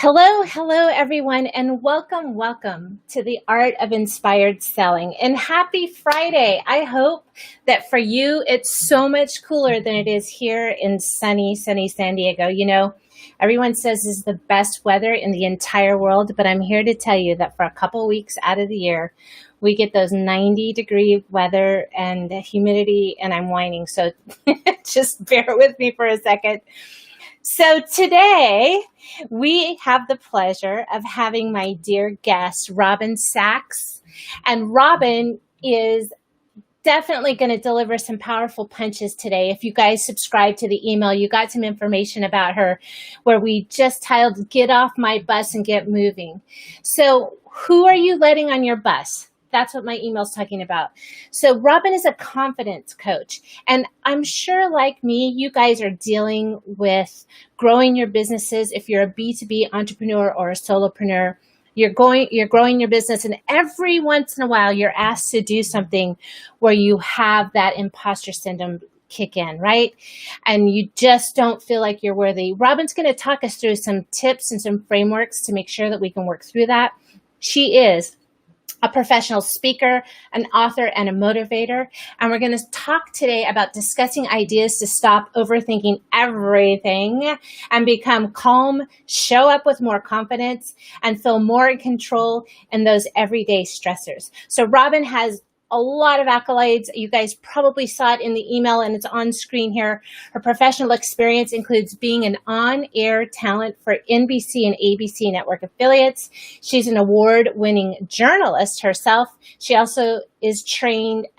Hello, hello, everyone, and welcome to the Art of Inspired Selling. And happy Friday. I hope that for you, it's so much cooler than it is here in sunny San Diego. You know, everyone says this is the best weather in the entire world, but I'm here to tell you that for a couple weeks out of the year, we get those 90-degree weather and humidity, and I'm whining. So just bear with me for a second. So today we have the pleasure of having my dear guest, Robin Sachs. And Robin is definitely going to deliver some powerful punches today. If you guys subscribe to the email, you got some information about her where we just titled, Get Off My Bus and Get Moving. So who are you letting on your bus? That's what my email's talking about. So Robin is a confidence coach. And I'm sure like me, you guys are dealing with growing your businesses. If you're a B2B entrepreneur or a solopreneur, you're growing your business. And every once in a while, you're asked to do something where you have that imposter syndrome kick in, right? And you just don't feel like you're worthy. Robin's going to talk us through some tips and some frameworks to make sure that we can work through that. She is a professional speaker, an author, and a motivator. And we're going to talk today about discussing ideas to stop overthinking everything and become calm, show up with more confidence, and feel more in control in those everyday stressors. So Robin has a lot of accolades. You guys probably saw it in the email and it's on screen here. Her professional experience includes being an on-air talent for NBC and ABC network affiliates. She's an award-winning journalist herself. She also is trained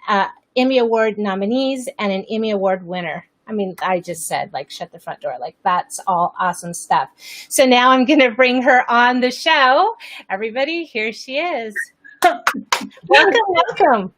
Emmy Award nominees and an Emmy Award winner. I mean, I just said, like, shut the front door. Like, that's all awesome stuff. So now I'm going to bring her on the show. Everybody, here she is. Welcome.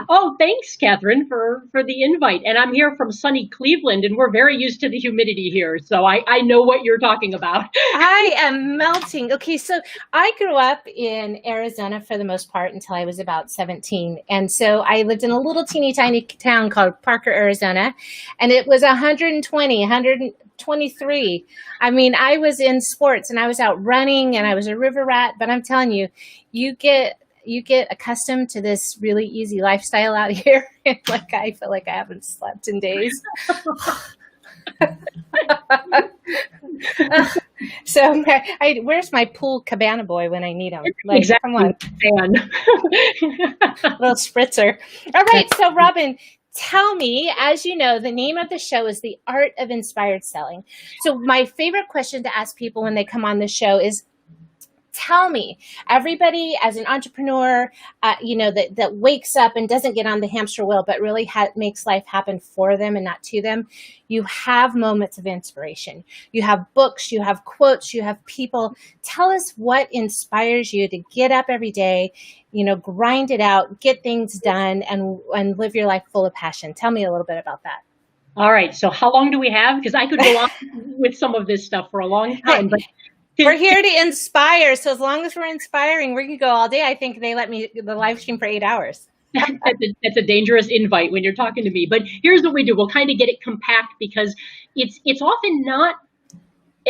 Oh, thanks, Kathryn, for the invite. And I'm here from sunny Cleveland, and we're very used to the humidity here. So I know what you're talking about. I am melting. Okay, so I grew up in Arizona for the most part until I was about 17. And so I lived in a little teeny tiny town called Parker, Arizona. And it was 123. I mean, I was in sports and I was out running and I was a river rat. But I'm telling you, you get accustomed to this really easy lifestyle out here. Like, I feel like I haven't slept in days. So where's my pool cabana boy when I need him? Like, exactly. Come on. Little spritzer. All right. So Robin, tell me, as you know, the name of the show is The Art of Inspired Selling. So my favorite question to ask people when they come on the show is, tell me, everybody as an entrepreneur, that wakes up and doesn't get on the hamster wheel, but really makes life happen for them and not to them. You have moments of inspiration. You have books, you have quotes, you have people. Tell us what inspires you to get up every day, grind it out, get things done, and live your life full of passion. Tell me a little bit about that. All right. So how long do we have? Because I could go on with some of this stuff for a long time, but we're here to inspire. So as long as we're inspiring, we can go all day. I think they let me the live stream for 8 hours. That's a dangerous invite when you're talking to me. But here's what we do. We'll kind of get it compact because it's often not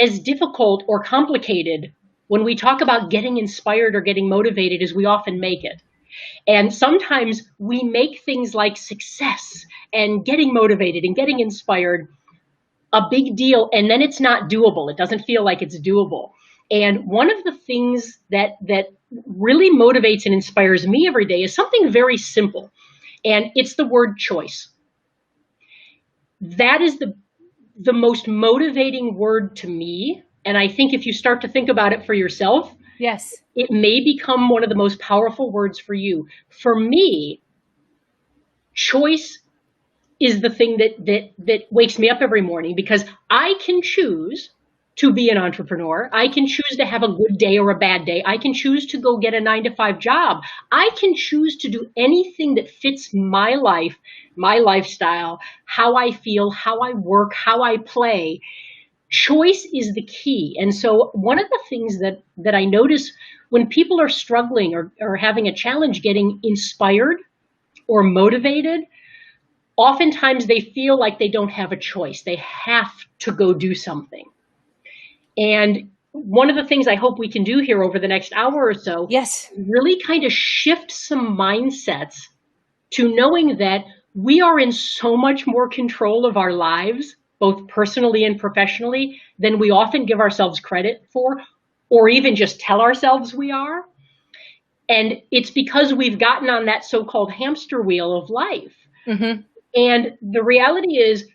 as difficult or complicated when we talk about getting inspired or getting motivated as we often make it. And sometimes we make things like success and getting motivated and getting inspired a big deal, and then it's not doable. It doesn't feel like it's doable. And one of the things that really motivates and inspires me every day is something very simple, and it's the word choice. That is the most motivating word to me, and I think if you start to think about it for yourself, yes, it may become one of the most powerful words for you. For me, choice is the thing that wakes me up every morning, because I can choose to be an entrepreneur. I can choose to have a good day or a bad day. I can choose to go get a 9-to-5 job. I can choose to do anything that fits my life, my lifestyle, how I feel, how I work, how I play. Choice is the key. And so one of the things that I notice when people are struggling or having a challenge getting inspired or motivated, oftentimes they feel like they don't have a choice. They have to go do something. And one of the things I hope we can do here over the next hour or so, Yes. really kind of shift some mindsets to knowing that we are in so much more control of our lives, both personally and professionally, than we often give ourselves credit for, or even just tell ourselves we are. And it's because we've gotten on that so-called hamster wheel of life. Mm-hmm. And the reality is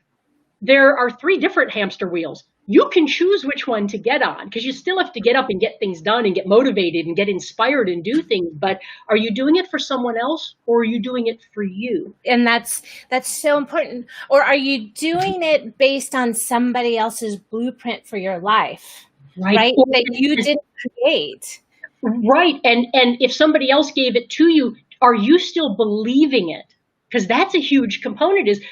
there are 3 different hamster wheels. You can choose which one to get on, because you still have to get up and get things done and get motivated and get inspired and do things. But are you doing it for someone else, or are you doing it for you? And that's so important. Or are you doing it based on somebody else's blueprint for your life, right? That you didn't create. Right. And if somebody else gave it to you, are you still believing it? Because that's a huge component. Is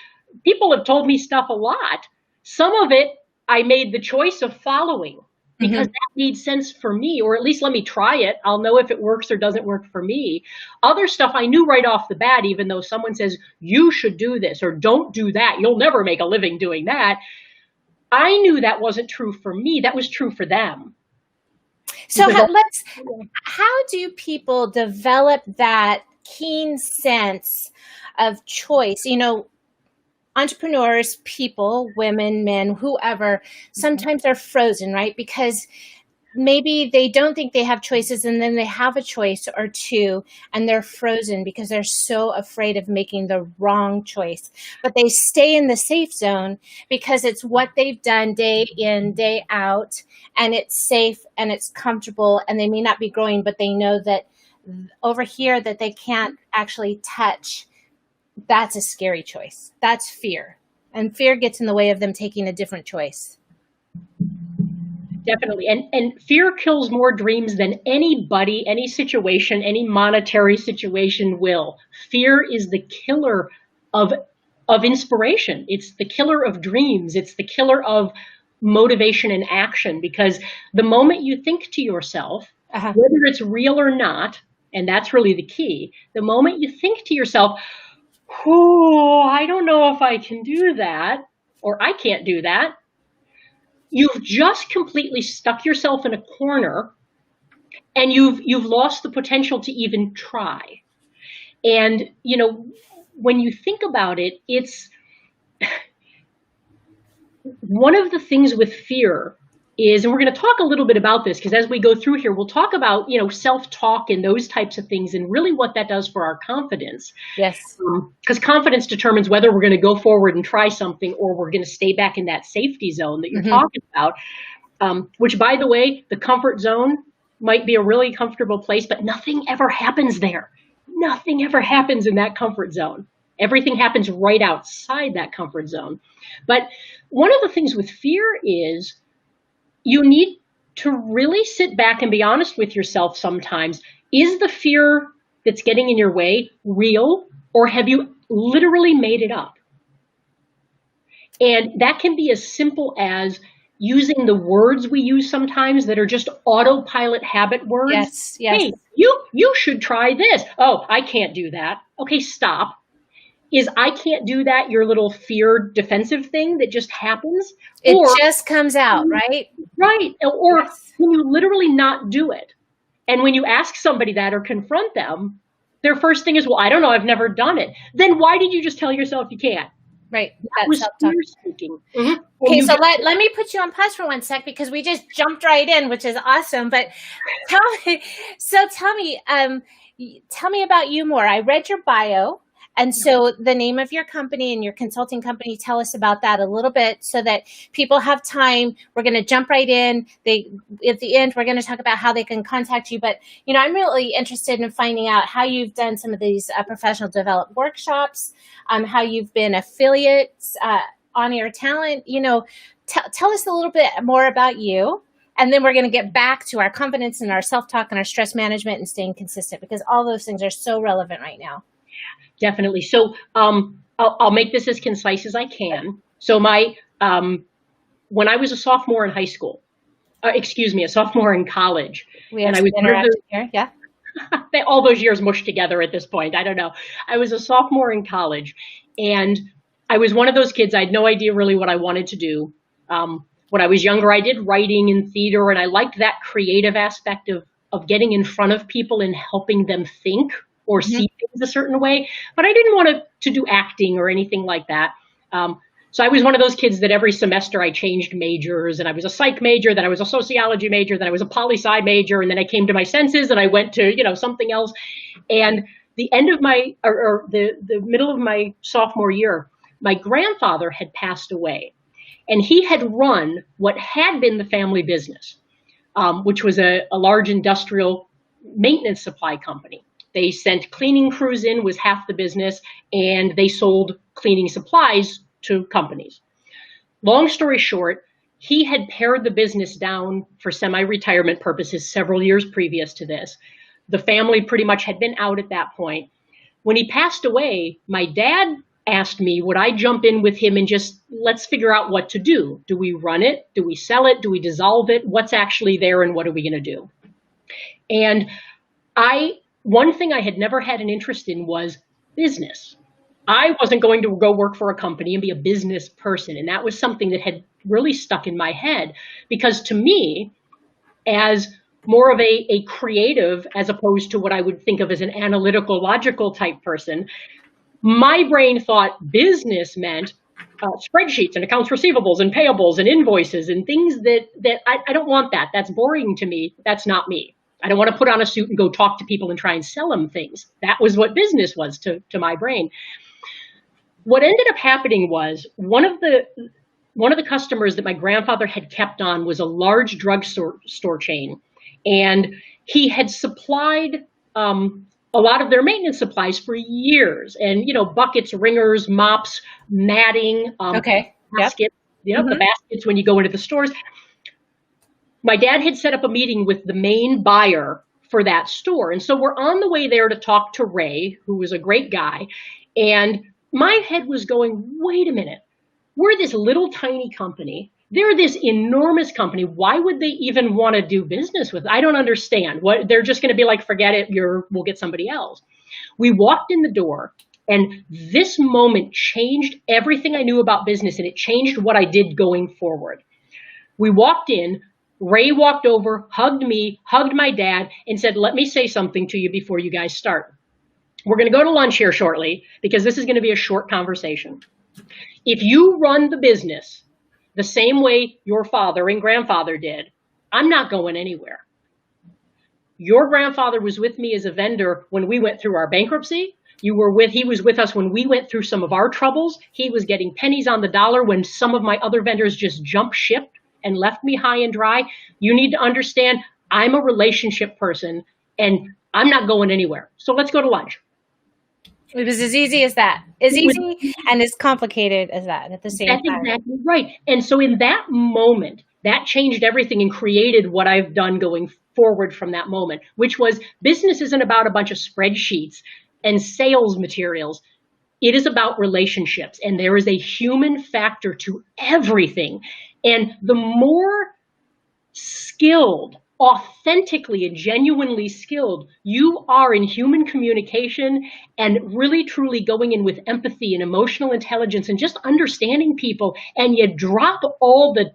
people have told me stuff a lot. Some of it I made the choice of following because that made sense for me, or at least let me try it. I'll know if it works or doesn't work for me. Other stuff I knew right off the bat, even though someone says, you should do this or don't do that, you'll never make a living doing that. I knew that wasn't true for me. That was true for them. So how do people develop that keen sense of choice? You know, entrepreneurs, people, women, men, whoever, sometimes they're frozen, right? Because maybe they don't think they have choices, and then they have a choice or two and they're frozen because they're so afraid of making the wrong choice. But they stay in the safe zone because it's what they've done day in, day out, and it's safe and it's comfortable, and they may not be growing, but they know that over here that they can't actually touch. That's a scary choice. That's fear. And fear gets in the way of them taking a different choice. Definitely. And fear kills more dreams than anybody, any situation, any monetary situation will. Fear is the killer of inspiration. It's the killer of dreams. It's the killer of motivation and action, because the moment you think to yourself, whether it's real or not, and that's really the key, the moment you think to yourself, oh, I don't know if I can do that, or I can't do that, you've just completely stuck yourself in a corner, and you've lost the potential to even try. And, you know, when you think about it, it's one of the things with fear is, and we're going to talk a little bit about this because as we go through here, we'll talk about, you know, self-talk and those types of things and really what that does for our confidence. Yes. Because confidence determines whether we're going to go forward and try something or we're going to stay back in that safety zone that you're talking about, which, by the way, the comfort zone might be a really comfortable place, but nothing ever happens there. Nothing ever happens in that comfort zone. Everything happens right outside that comfort zone. But one of the things with fear is you need to really sit back and be honest with yourself sometimes. Is the fear that's getting in your way real, or have you literally made it up? And that can be as simple as using the words we use sometimes that are just autopilot habit words. Yes, yes. Hey, you should try this. Oh, I can't do that. Okay, stop. Is I can't do that your little fear defensive thing that just happens? It just comes out, right? Right. Or when you literally not do it. And when you ask somebody that or confront them, their first thing is, well, I don't know, I've never done it. Then why did you just tell yourself you can't? Right. That was fear speaking. Okay, so let me put you on pause for 1 sec because we just jumped right in, which is awesome. But tell me about you more. I read your bio. And so the name of your company and your consulting company, tell us about that a little bit so that people have time. We're going to jump right in. At the end, we're going to talk about how they can contact you. But, you know, I'm really interested in finding out how you've done some of these professional development workshops, how you've been affiliates, on-air talent. You know, tell us a little bit more about you. And then we're going to get back to our confidence and our self-talk and our stress management and staying consistent, because all those things are so relevant right now. Definitely. So I'll make this as concise as I can. So when I was a sophomore in high school, a sophomore in college, and I was here, yeah. All those years mushed together at this point. I don't know. I was a sophomore in college, and I was one of those kids. I had no idea really what I wanted to do. When I was younger, I did writing and theater, and I liked that creative aspect of getting in front of people and helping them think or Mhm. see things a certain way. But I didn't want to do acting or anything like that. So I was one of those kids that every semester I changed majors, and I was a psych major, then I was a sociology major, then I was a poli-sci major, and then I came to my senses and I went to, something else. And the end of my, or the middle of my sophomore year, my grandfather had passed away, and he had run what had been the family business, which was a large industrial maintenance supply company. They sent cleaning crews in, was half the business, and they sold cleaning supplies to companies. Long story short, he had pared the business down for semi-retirement purposes several years previous to this. The family pretty much had been out at that point. When he passed away, my dad asked me, would I jump in with him and just let's figure out what to do? Do we run it? Do we sell it? Do we dissolve it? What's actually there and what are we going to do? And one thing I had never had an interest in was business. I wasn't going to go work for a company and be a business person. And that was something that had really stuck in my head because to me, as more of a creative, as opposed to what I would think of as an analytical, logical type person, my brain thought business meant spreadsheets and accounts receivables and payables and invoices and things that I don't want that. That's boring to me. That's not me. I don't want to put on a suit and go talk to people and try and sell them things. That was what business was to my brain. What ended up happening was one of the customers that my grandfather had kept on was a large drugstore chain, and he had supplied a lot of their maintenance supplies for years, and buckets, ringers, mops, matting, Okay. baskets, the baskets when you go into the stores. My dad had set up a meeting with the main buyer for that store, and so we're on the way there to talk to Ray, who was a great guy, and my head was going, wait a minute, we're this little tiny company. They're this enormous company. Why would they even want to do business with? I don't understand. What they're just going to be like, forget it, we'll get somebody else. We walked in the door, and this moment changed everything I knew about business, and it changed what I did going forward. We walked in, Ray walked over, hugged me, hugged my dad, and said, let me say something to you before you guys start. We're going to go to lunch here shortly because this is going to be a short conversation. If you run the business the same way your father and grandfather did, I'm not going anywhere. Your grandfather was with me as a vendor when we went through our bankruptcy. He was with us when we went through some of our troubles. He was getting pennies on the dollar when some of my other vendors just jumped ship and left me high and dry. You need to understand, I'm a relationship person and I'm not going anywhere. So let's go to lunch. It was as easy as that. As easy and as complicated as that at the same time. That's exactly right. And so in that moment, that changed everything and created what I've done going forward from that moment, which was business isn't about a bunch of spreadsheets and sales materials. It is about relationships. And there is a human factor to everything. And the more skilled, authentically and genuinely skilled you are in human communication and really truly going in with empathy and emotional intelligence and just understanding people, and you drop all the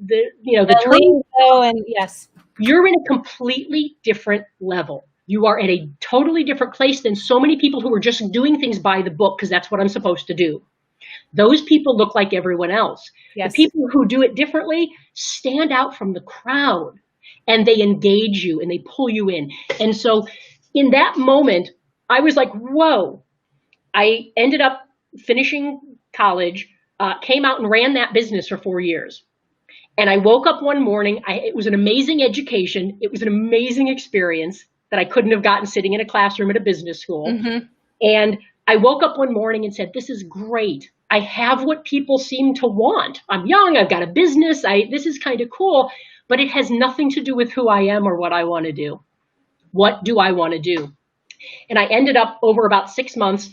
lingo and yes, you're in a completely different level. You are at a totally different place than so many people who are just doing things by the book because that's what I'm supposed to do. Those people look like everyone else. Yes. The people who do it differently stand out from the crowd. And they engage you and they pull you in. And so in that moment, I was like, whoa. I ended up finishing college, came out and ran that business for 4 years. And I woke up one morning. It was an amazing education. It was an amazing experience that I couldn't have gotten sitting in a classroom at a business school. Mm-hmm. And I woke up one morning and said, this is great. I have what people seem to want. I'm young. I've got a business. This is kind of cool. But it has nothing to do with who I am or what I want to do. What do I want to do? And I ended up, over about 6 months,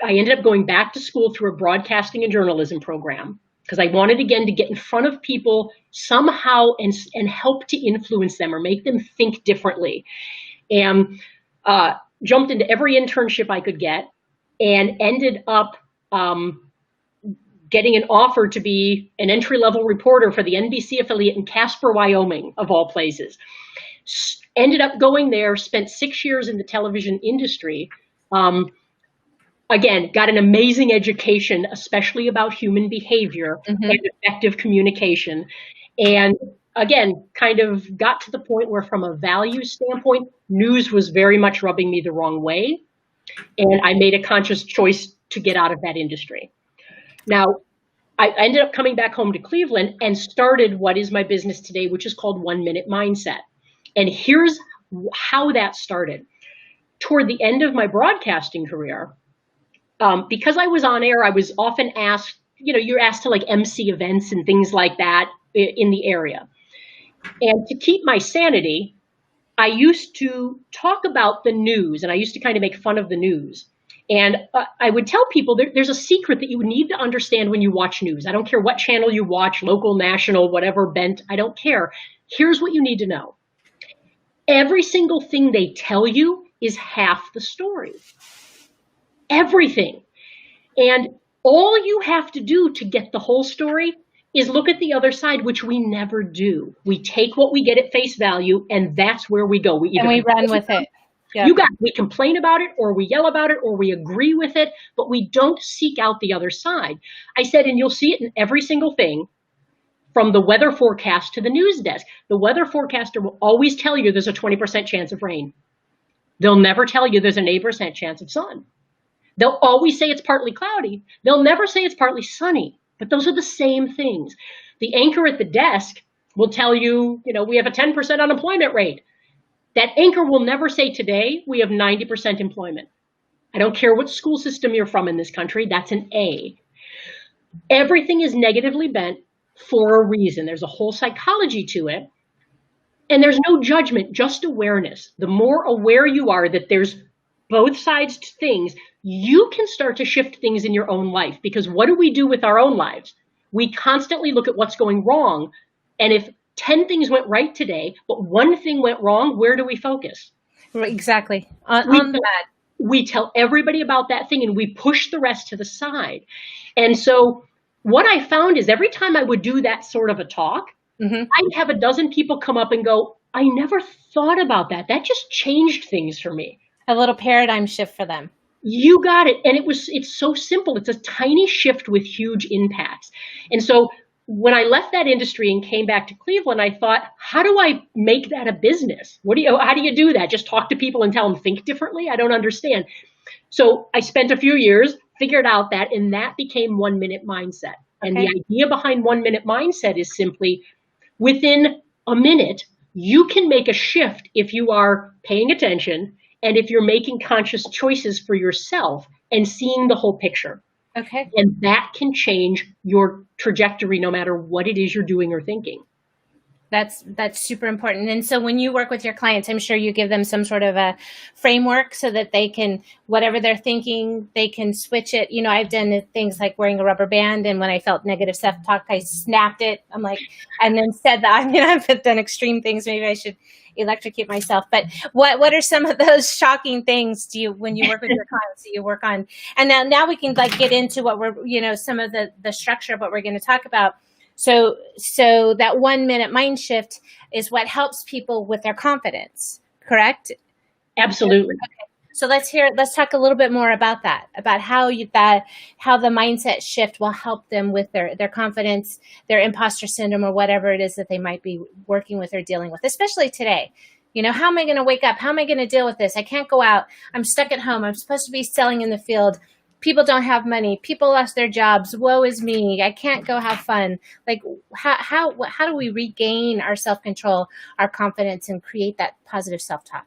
I ended up going back to school through a broadcasting and journalism program because I wanted, again, to get in front of people somehow and help to influence them or make them think differently. And jumped into every internship I could get and ended up getting an offer to be an entry-level reporter for the NBC affiliate in Casper, Wyoming, of all places. Ended up going there, spent 6 years in the television industry. Again, got an amazing education, especially about human behavior and effective communication. And again, kind of got to the point where from a value standpoint, news was very much rubbing me the wrong way. And I made a conscious choice to get out of that industry. Now, I ended up coming back home to Cleveland and started what is my business today, which is called 1 Minute Mindset. And here's how that started. Toward the end of my broadcasting career, because I was on air, I was often asked, you're asked to like MC events and things like that in the area. And to keep my sanity, I used to talk about the news, and I used to kind of make fun of the news. And I would tell people there's a secret that you need to understand when you watch news. I don't care what channel you watch, local, national, whatever bent, I don't care. Here's what you need to know. Every single thing they tell you is half the story. Everything. And all you have to do to get the whole story is look at the other side, which we never do. We take what we get at face value, and that's where we go. We run with it. Yep. We complain about it, or we yell about it, or we agree with it, but we don't seek out the other side. I said, and you'll see it in every single thing, from the weather forecast to the news desk. The weather forecaster will always tell you there's a 20% chance of rain. They'll never tell you there's an 8% chance of sun. They'll always say it's partly cloudy. They'll never say it's partly sunny, but those are the same things. The anchor at the desk will tell you, we have a 10% unemployment rate. That anchor will never say today we have 90% employment. I don't care what school system you're from in this country, that's an A. Everything is negatively bent for a reason. There's a whole psychology to it. And there's no judgment, just awareness. The more aware you are that there's both sides to things, you can start to shift things in your own life. Because what do we do with our own lives? We constantly look at what's going wrong. And if 10 things went right today, but one thing went wrong, where do we focus? Exactly. On that. We tell everybody about that thing and we push the rest to the side. And so what I found is every time I would do that sort of a talk, I'd have a dozen people come up and go, I never thought about that. That just changed things for me. A little paradigm shift for them. You got it. And it's so simple. It's a tiny shift with huge impacts. And so when I left that industry and came back to Cleveland, I thought, how do I make that a business? How do you do that? Just talk to people and tell them think differently? I don't understand. So I spent a few years, figured out that, and that became 1 Minute Mindset. And the idea behind 1 Minute Mindset is simply within a minute, you can make a shift if you are paying attention and if you're making conscious choices for yourself and seeing the whole picture. Okay. And that can change your trajectory no matter what it is you're doing or thinking. That's super important. And so when you work with your clients, I'm sure you give them some sort of a framework so that they can, whatever they're thinking, they can switch it. I've done things like wearing a rubber band, and when I felt negative self-talk, I snapped it. I'm like, and then said that. I've done extreme things. Maybe I should electrocute myself. But what are some of those shocking things when you work with your clients, do you work on? And now we can get into what we're, some of the structure of what we're going to talk about. So that 1 minute mind shift is what helps people with their confidence, correct? Absolutely. Okay. So let's talk a little bit more about that, about how the mindset shift will help them with their confidence, their imposter syndrome, or whatever it is that they might be working with or dealing with, especially today. How am I going to wake up? How am I going to deal with this? I can't go out. I'm stuck at home. I'm supposed to be selling in the field. People don't have money. People lost their jobs. Woe is me. I can't go have fun. Like how do we regain our self-control, our confidence, and create that positive self-talk?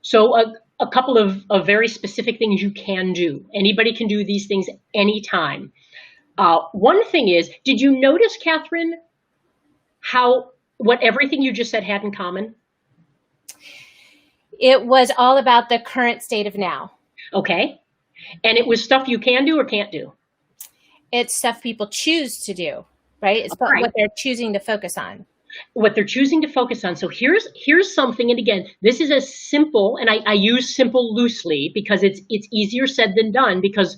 So a couple of very specific things you can do. Anybody can do these things anytime. One thing is, did you notice, Kathryn, what everything you just said had in common? It was all about the current state of now. Okay. And it was stuff you can do or can't do? It's stuff people choose to do, right? It's what they're choosing to focus on. What they're choosing to focus on. So here's something, and again, this is as simple, and I use simple loosely because it's easier said than done, because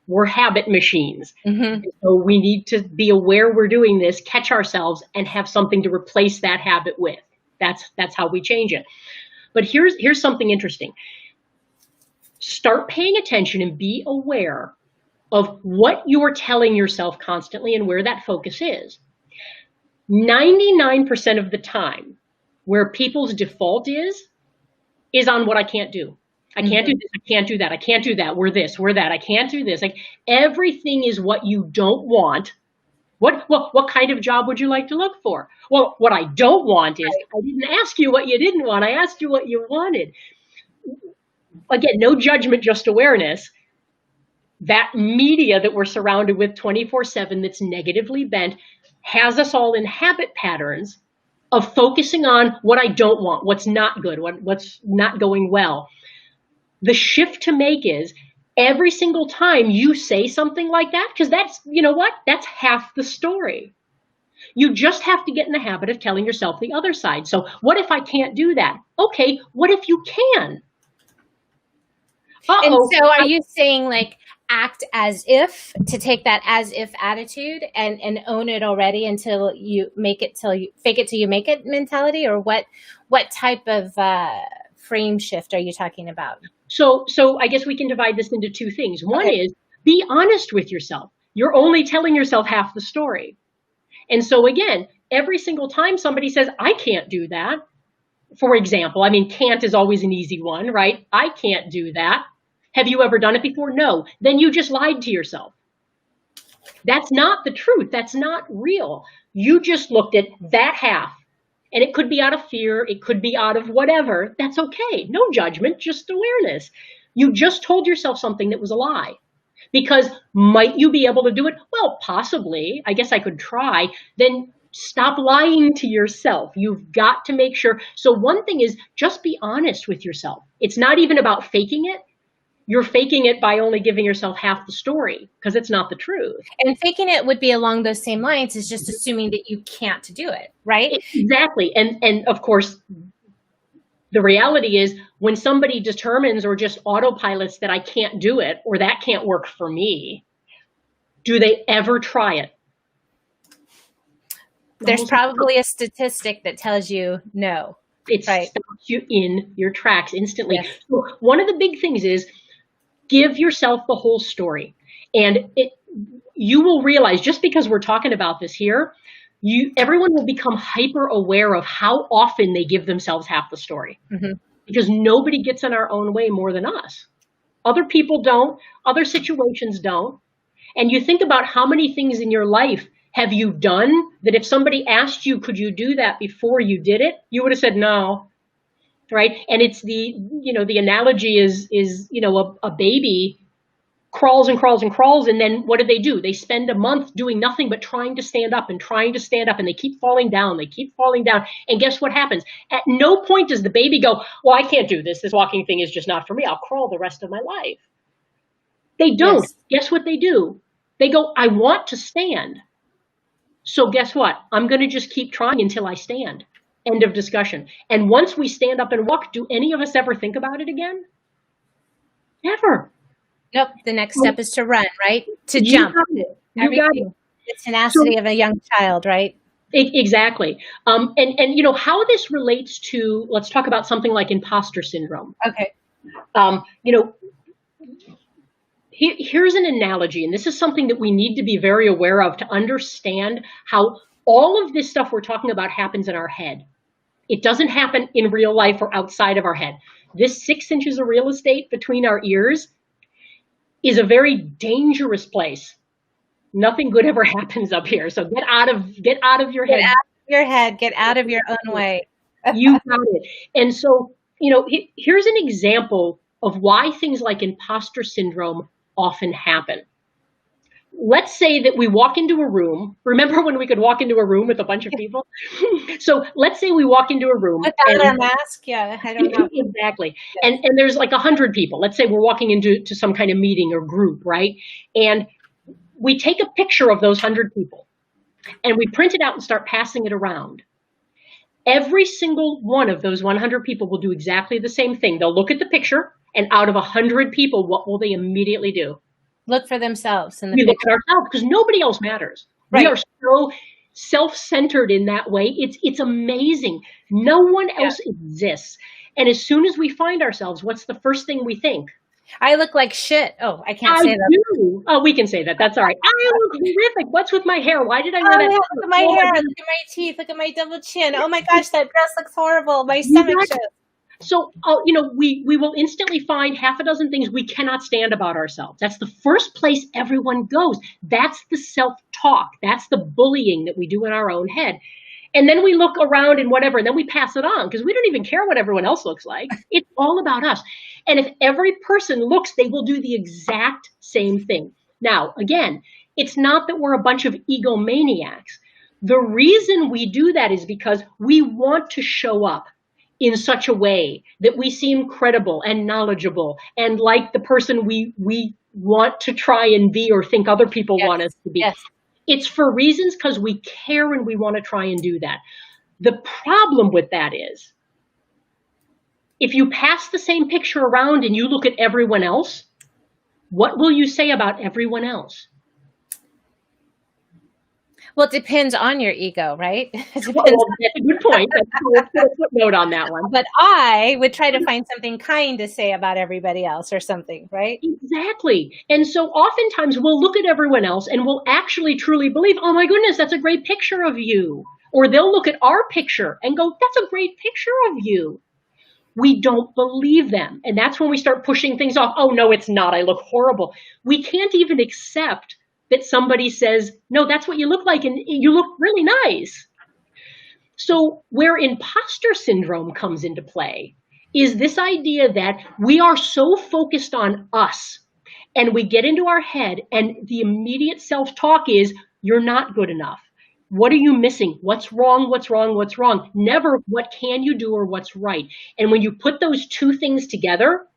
We're habit machines. Mm-hmm. So we need to be aware we're doing this, catch ourselves, and have something to replace that habit with. That's how we change it. But here's something interesting. Start paying attention and be aware of what you're telling yourself constantly and where that focus is. 99% of the time, where people's default is on what I can't do. I can't do this. I can't do that. I can't do that. We're this. We're that. I can't do this. Like everything is what you don't want. What kind of job would you like to look for? Well, what I don't want is I didn't ask you what you didn't want. I asked you what you wanted. Again, no judgment, just awareness. That media that we're surrounded with 24/7 that's negatively bent has us all in habit patterns of focusing on what I don't want, what's not good, what's not going well. The shift to make is every single time you say something like that, because that's, you know what, that's half the story. You just have to get in the habit of telling yourself the other side. So what if I can't do that? Okay, what if you can? And so are you saying like act as if, to take that as if attitude and own it already until you make it, till you fake it till you make it mentality, or what type of frame shift are you talking about? So I guess we can divide this into two things. One is be honest with yourself. You're only telling yourself half the story. And so again, every single time somebody says, I can't do that, for example, I mean, can't is always an easy one, right? I can't do that. Have you ever done it before? No. Then you just lied to yourself. That's not the truth. That's not real. You just looked at that half. And it could be out of fear. It could be out of whatever. That's okay. No judgment, just awareness. You just told yourself something that was a lie. Because might you be able to do it? Well, possibly. I guess I could try. Then stop lying to yourself. You've got to make sure. So one thing is just be honest with yourself. It's not even about faking it. You're faking it by only giving yourself half the story because it's not the truth. And faking it would be along those same lines, is just assuming that you can't do it, right? Exactly. And of course, the reality is when somebody determines or just autopilots that I can't do it or that can't work for me, do they ever try it? There's probably a statistic that tells you no. It stops you in your tracks instantly. Yes. So one of the big things is give yourself the whole story. And you will realize, just because we're talking about this here, everyone will become hyper aware of how often they give themselves half the story. Mm-hmm. Because nobody gets in our own way more than us. Other people don't. Other situations don't. And you think about how many things in your life have you done that if somebody asked you, could you do that before you did it? You would have said no. Right. And it's the analogy is, a baby crawls and crawls and crawls. And then what do? They spend a month doing nothing but trying to stand up and trying to stand up. And they keep falling down. They keep falling down. And guess what happens? At no point does the baby go, well, I can't do this. This walking thing is just not for me. I'll crawl the rest of my life. They don't. Yes. Guess what they do? They go, I want to stand. So guess what? I'm going to just keep trying until I stand. End of discussion. And once we stand up and walk, do any of us ever think about it again? Never. Nope. The next step is to run, right? To jump. You got it. The tenacity of a young child, right? Exactly. And how this relates to, let's talk about something like imposter syndrome. Okay. Here's an analogy, and this is something that we need to be very aware of to understand how all of this stuff we're talking about happens in our head. It doesn't happen in real life or outside of our head. This 6 inches of real estate between our ears is a very dangerous place. Nothing good ever happens up here. So get out of your head. Get out of your head. Get out of your own way. You got it. And so, here's an example of why things like imposter syndrome often happen. Let's say that we walk into a room. Remember when we could walk into a room with a bunch of people? So let's say we walk into a room. Without our mask? Yeah, I don't know. Exactly. Yes. And there's like 100 people. Let's say we're walking into some kind of meeting or group, right? And we take a picture of those 100 people and we print it out and start passing it around. Every single one of those 100 people will do exactly the same thing. They'll look at the picture, and out of 100 people, what will they immediately do? Look for themselves in the We look at picture. ourselves because nobody else matters. We Right. are so self-centered in that way. It's amazing. No one Yeah. else exists. And as soon as we find ourselves, what's the first thing we think? I look like shit. Oh, I can't I say that. do. Oh, we can say that. That's all right. I look horrific. What's with my hair? Why did I wear Oh, that yeah, look shirt? at my Oh my hair. Look goodness. at my teeth. Look at my double chin. Oh my gosh, that dress looks horrible. My You stomach got shows. So, we will instantly find half a dozen things we cannot stand about ourselves. That's the first place everyone goes. That's the self-talk. That's the bullying that we do in our own head. And then we look around and whatever, and then we pass it on because we don't even care what everyone else looks like. It's all about us. And if every person looks, they will do the exact same thing. Now, again, it's not that we're a bunch of egomaniacs. The reason we do that is because we want to show up in such a way that we seem credible and knowledgeable and like the person we want to try and be or think other people Yes. want us to be. Yes. It's for reasons because we care and we want to try and do that. The problem with that is if you pass the same picture around and you look at everyone else, what will you say about everyone else? Well, it depends on your ego, right? It depends. Well, that's a good point. Let's put a footnote on that one. But I would try to find something kind to say about everybody else or something, right? Exactly. And so oftentimes we'll look at everyone else and we'll actually truly believe, oh my goodness, that's a great picture of you. Or they'll look at our picture and go, that's a great picture of you. We don't believe them. And that's when we start pushing things off. Oh, no, it's not. I look horrible. We can't even accept that somebody says, no, that's what you look like. And you look really nice. So where imposter syndrome comes into play is this idea that we are so focused on us and we get into our head and the immediate self-talk is, you're not good enough. What are you missing? What's wrong? What's wrong? What's wrong? Never what can you do or what's right. And when you put those two things together,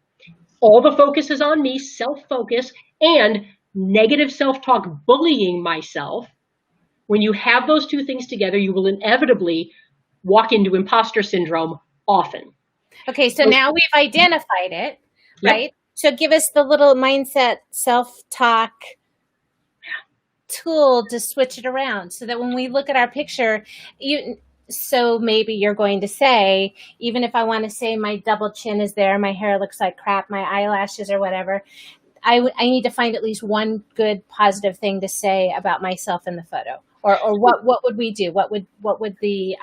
all the focus is on me, self-focus, and negative self-talk, bullying myself. When you have those two things together, you will inevitably walk into imposter syndrome often. Okay, so now we've identified it, Yep. right? So give us the little mindset self-talk tool to switch it around so that when we look at our picture, so maybe you're going to say, even if I want to say my double chin is there, my hair looks like crap, my eyelashes or whatever, I need to find at least one good positive thing to say about myself in the photo. Or what would we do? What would the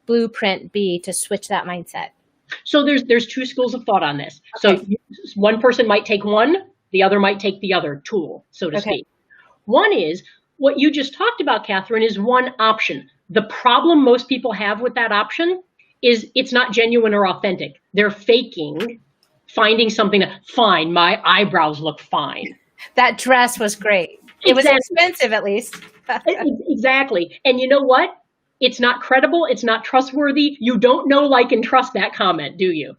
blueprint be to switch that mindset? So there's two schools of thought on this. Okay. So one person might take one, the other might take the other tool, so to speak. One is what you just talked about, Kathryn, is one option. The problem most people have with that option is it's not genuine or authentic. They're faking, finding something that, fine, my eyebrows look fine. That dress was great. It was expensive, at least. Exactly. And you know what? It's not credible. It's not trustworthy. You don't know, like, and trust that comment, do you?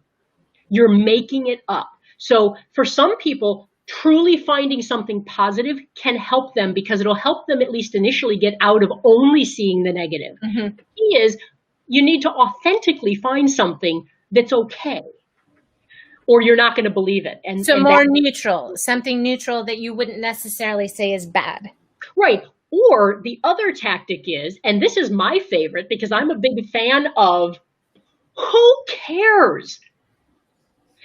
You're making it up. So for some people, truly finding something positive can help them because it'll help them at least initially get out of only seeing the negative. Mm-hmm. The key is you need to authentically find something that's okay, or you're not going to believe it. And so more neutral, something neutral that you wouldn't necessarily say is bad. Right. Or the other tactic is, and this is my favorite because I'm a big fan of, who cares?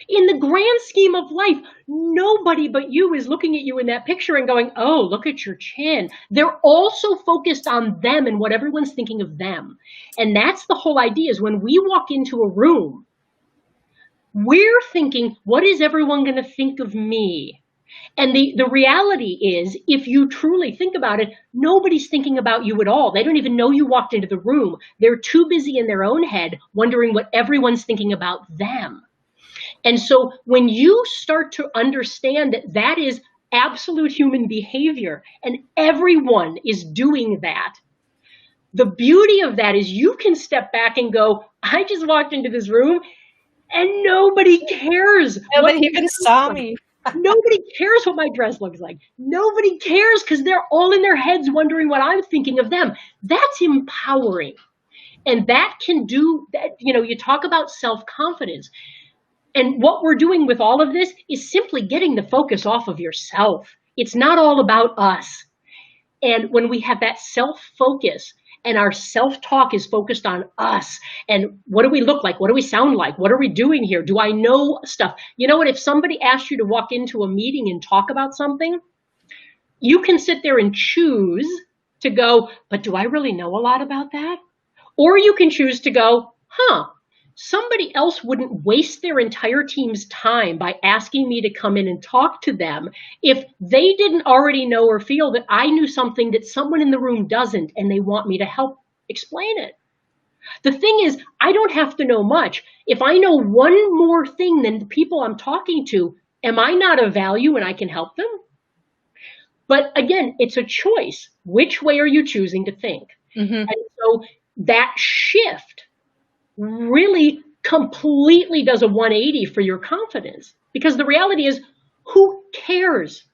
In the grand scheme of life, nobody but you is looking at you in that picture and going, oh, look at your chin. They're also focused on them and what everyone's thinking of them. And that's the whole idea is when we walk into a room, we're thinking, what is everyone going to think of me? And the reality is, if you truly think about it, nobody's thinking about you at all. They don't even know you walked into the room. They're too busy in their own head wondering what everyone's thinking about them. And so when you start to understand that that is absolute human behavior and everyone is doing that, the beauty of that is you can step back and go, I just walked into this room and nobody cares. Nobody even saw me. Nobody cares what my dress looks like. Nobody cares because they're all in their heads wondering what I'm thinking of them. That's empowering. And that can do that. You know, you talk about self-confidence. And what we're doing with all of this is simply getting the focus off of yourself. It's not all about us. And when we have that self-focus and our self-talk is focused on us and what do we look like? What do we sound like? What are we doing here? Do I know stuff? You know what? If somebody asked you to walk into a meeting and talk about something, you can sit there and choose to go, but do I really know a lot about that? Or you can choose to go, somebody else wouldn't waste their entire team's time by asking me to come in and talk to them if they didn't already know or feel that I knew something that someone in the room doesn't and they want me to help explain it. The thing is, I don't have to know much. If I know one more thing than the people I'm talking to, am I not of value and I can help them? But again, it's a choice. Which way are you choosing to think? And so that shift really completely does a 180 for your confidence. Because the reality is, who cares?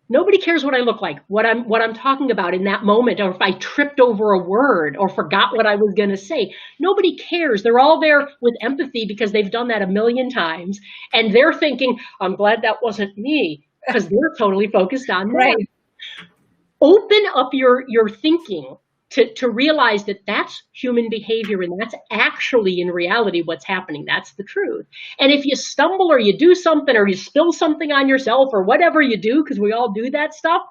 Nobody cares what I look like, what I'm talking about in that moment, or if I tripped over a word or forgot what I was going to say. Nobody cares. They're all there with empathy because they've done that a million times. And they're thinking, I'm glad that wasn't me, because they're totally focused on them. Right. Open up your thinking to realize that that's human behavior and that's actually in reality what's happening. That's the truth. And if you stumble or you do something or you spill something on yourself or whatever you do, because we all do that stuff,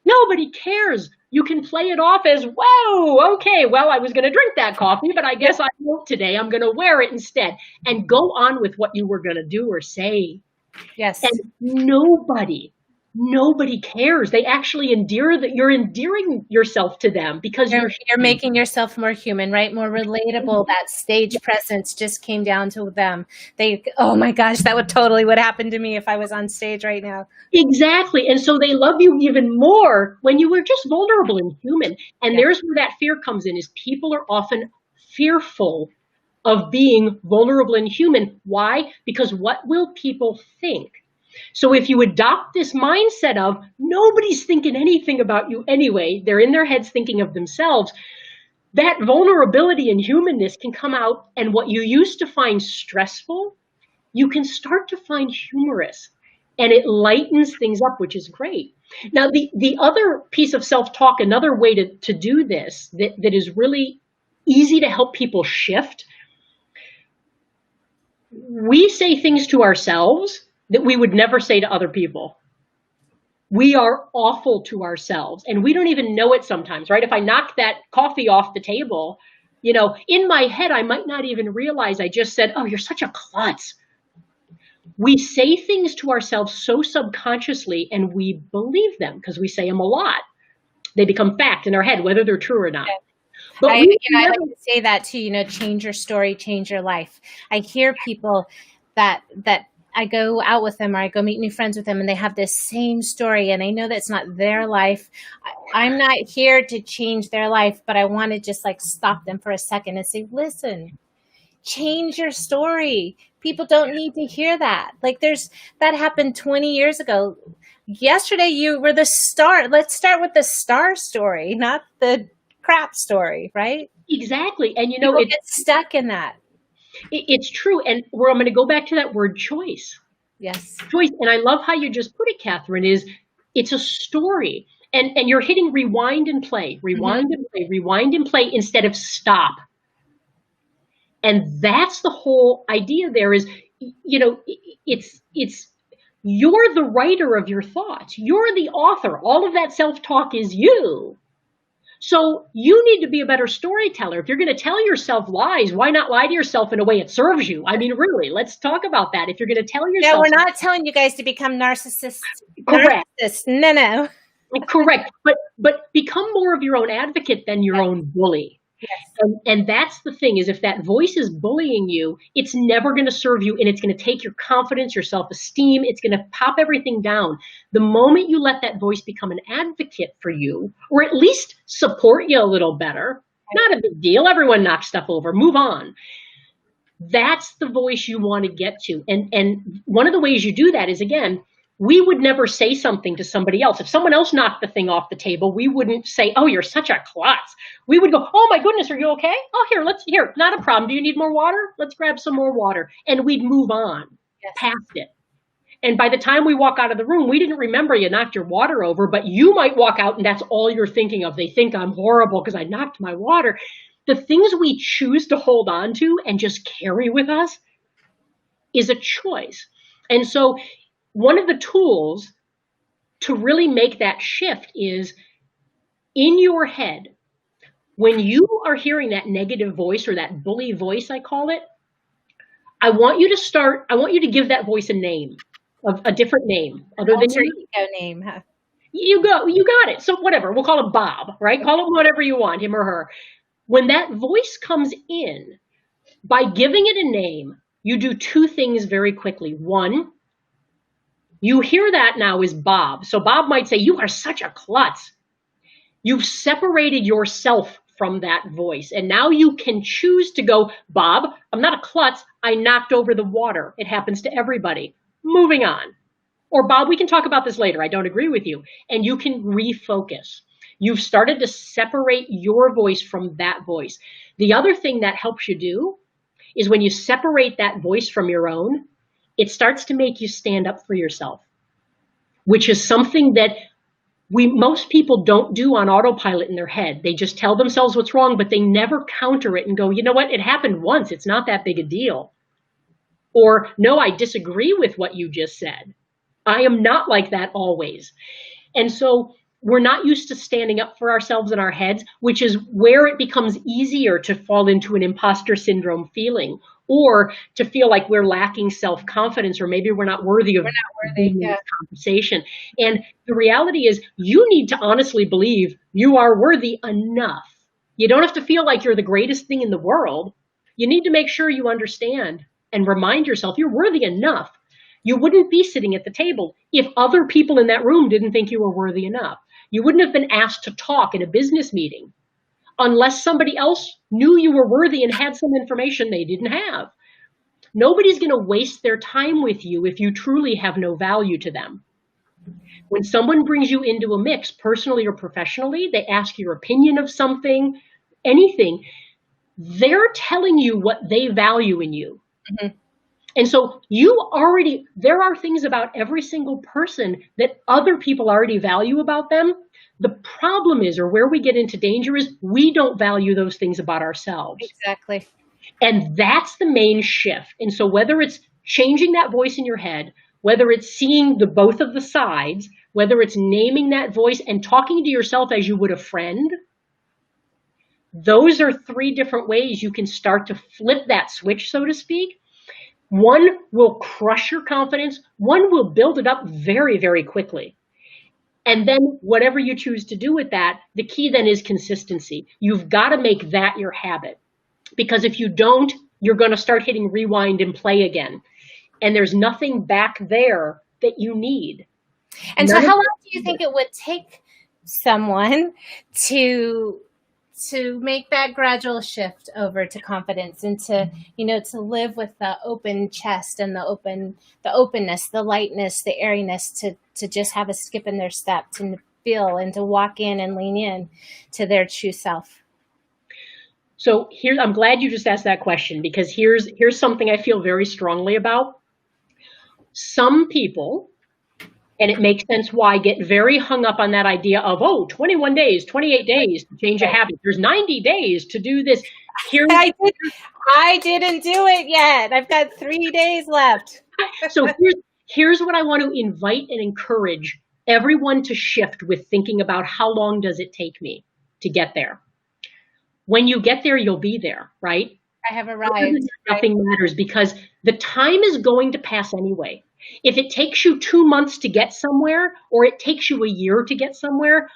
nobody cares. You can play it off as, whoa, okay, well, I was going to drink that coffee, but I guess I won't today. I'm going to wear it instead. And go on with what you were going to do or say. Yes. And nobody cares. They actually endear that you're endearing yourself to them because you're making yourself more human, right? More relatable. That stage presence just came down to them. Oh my gosh, that would happen to me if I was on stage right now. Exactly. And so they love you even more when you were just vulnerable and human. And there's where that fear comes in, is people are often fearful of being vulnerable and human. Why? Because what will people think? So if you adopt this mindset of nobody's thinking anything about you anyway, they're in their heads thinking of themselves, that vulnerability and humanness can come out, and what you used to find stressful, you can start to find humorous, and it lightens things up, which is great. Now, the other piece of self-talk, another way to do this that is really easy to help people shift, we say things to ourselves that we would never say to other people. We are awful to ourselves, and we don't even know it sometimes, right? If I knock that coffee off the table, in my head, I might not even realize I just said, oh, you're such a klutz. We say things to ourselves so subconsciously, and we believe them because we say them a lot. They become fact in our head, whether they're true or not. But I like to say that too, change your story, change your life. I hear people that I go out with them or I go meet new friends with them and they have this same story and I know that's not their life. I'm not here to change their life, but I want to just stop them for a second and say, listen, change your story. People don't need to hear that. That happened 20 years ago. Yesterday you were the star. Let's start with the star story, not the crap story, right? Exactly. And people get stuck in that. It's true. And I'm going to go back to that word choice. Yes. Choice. And I love how you just put it, Kathryn, is it's a story. And you're hitting rewind and play, rewind and play, rewind and play instead of stop. And that's the whole idea there is, it's you're the writer of your thoughts. You're the author. All of that self-talk is you. So you need to be a better storyteller. If you're going to tell yourself lies, why not lie to yourself in a way it serves you? I mean, really, let's talk about that. If you're going to tell yourself... Yeah, we're not telling you guys to become narcissists. Correct. No. Correct. But become more of your own advocate than your own bully. Yes. And that's the thing, is if that voice is bullying you, it's never going to serve you, and it's going to take your confidence, your self-esteem. It's going to pop everything down. The moment you let that voice become an advocate for you, or at least support you a little better, not a big deal. Everyone knocks stuff over. Move on. That's the voice you want to get to. And one of the ways you do that is, again, we would never say something to somebody else. If someone else knocked the thing off the table, we wouldn't say, oh, you're such a klutz. We would go, oh my goodness, are you okay? Oh, here, not a problem. Do you need more water? Let's grab some more water. And we'd move on past it. And by the time we walk out of the room, we didn't remember you knocked your water over, but you might walk out and that's all you're thinking of. They think I'm horrible because I knocked my water. The things we choose to hold on to and just carry with us is a choice. And so one of the tools to really make that shift is in your head, when you are hearing that negative voice or that bully voice, I call it, I want you to give that voice a name, a different name other than your ego name. Huh? You got it. So whatever, we'll call it Bob, right? Call it whatever you want, him or her. When that voice comes in, by giving it a name, you do two things very quickly. One, you hear that now as Bob. So Bob might say, you are such a klutz. You've separated yourself from that voice. And now you can choose to go, Bob, I'm not a klutz. I knocked over the water. It happens to everybody. Moving on. Or Bob, we can talk about this later. I don't agree with you. And you can refocus. You've started to separate your voice from that voice. The other thing that helps you do is when you separate that voice from your own, it starts to make you stand up for yourself, which is something that most people don't do on autopilot in their head. They just tell themselves what's wrong, but they never counter it and go, you know what? It happened once. It's not that big a deal. Or, no, I disagree with what you just said. I am not like that always. And so we're not used to standing up for ourselves in our heads, which is where it becomes easier to fall into an imposter syndrome feeling, or to feel like we're lacking self-confidence, or maybe we're not worthy of this conversation. And the reality is you need to honestly believe you are worthy enough. You don't have to feel like you're the greatest thing in the world. You need to make sure you understand and remind yourself you're worthy enough. You wouldn't be sitting at the table if other people in that room didn't think you were worthy enough. You wouldn't have been asked to talk in a business meeting unless somebody else knew you were worthy and had some information they didn't have. Nobody's going to waste their time with you if you truly have no value to them. When someone brings you into a mix, personally or professionally, they ask your opinion of something, anything, they're telling you what they value in you. Mm-hmm. And so there are things about every single person that other people already value about them. The problem is, or where we get into danger is, we don't value those things about ourselves. Exactly. And that's the main shift. And so whether it's changing that voice in your head, whether it's seeing both of the sides, whether it's naming that voice and talking to yourself as you would a friend, those are three different ways you can start to flip that switch, so to speak. One will crush your confidence. One will build it up very, very quickly. And then whatever you choose to do with that, the key then is consistency. You've got to make that your habit. Because if you don't, you're going to start hitting rewind and play again. And there's nothing back there that you need. And so how long do you think it would take someone to make that gradual shift over to confidence and to live with the open chest and the openness, the lightness, the airiness, to just have a skip in their step, to feel and to walk in and lean in to their true self? So I'm glad you just asked that question, because here's something I feel very strongly about. Some people, and it makes sense why, get very hung up on that idea of, 21 days, 28 days to change a habit. There's 90 days to do this. I didn't do it yet. I've got 3 days left. So here's what I want to invite and encourage everyone to shift with, thinking about how long does it take me to get there? When you get there, you'll be there, right? I have arrived. Nothing matters, because the time is going to pass anyway. If it takes you 2 months to get somewhere, or it takes you a year to get somewhere,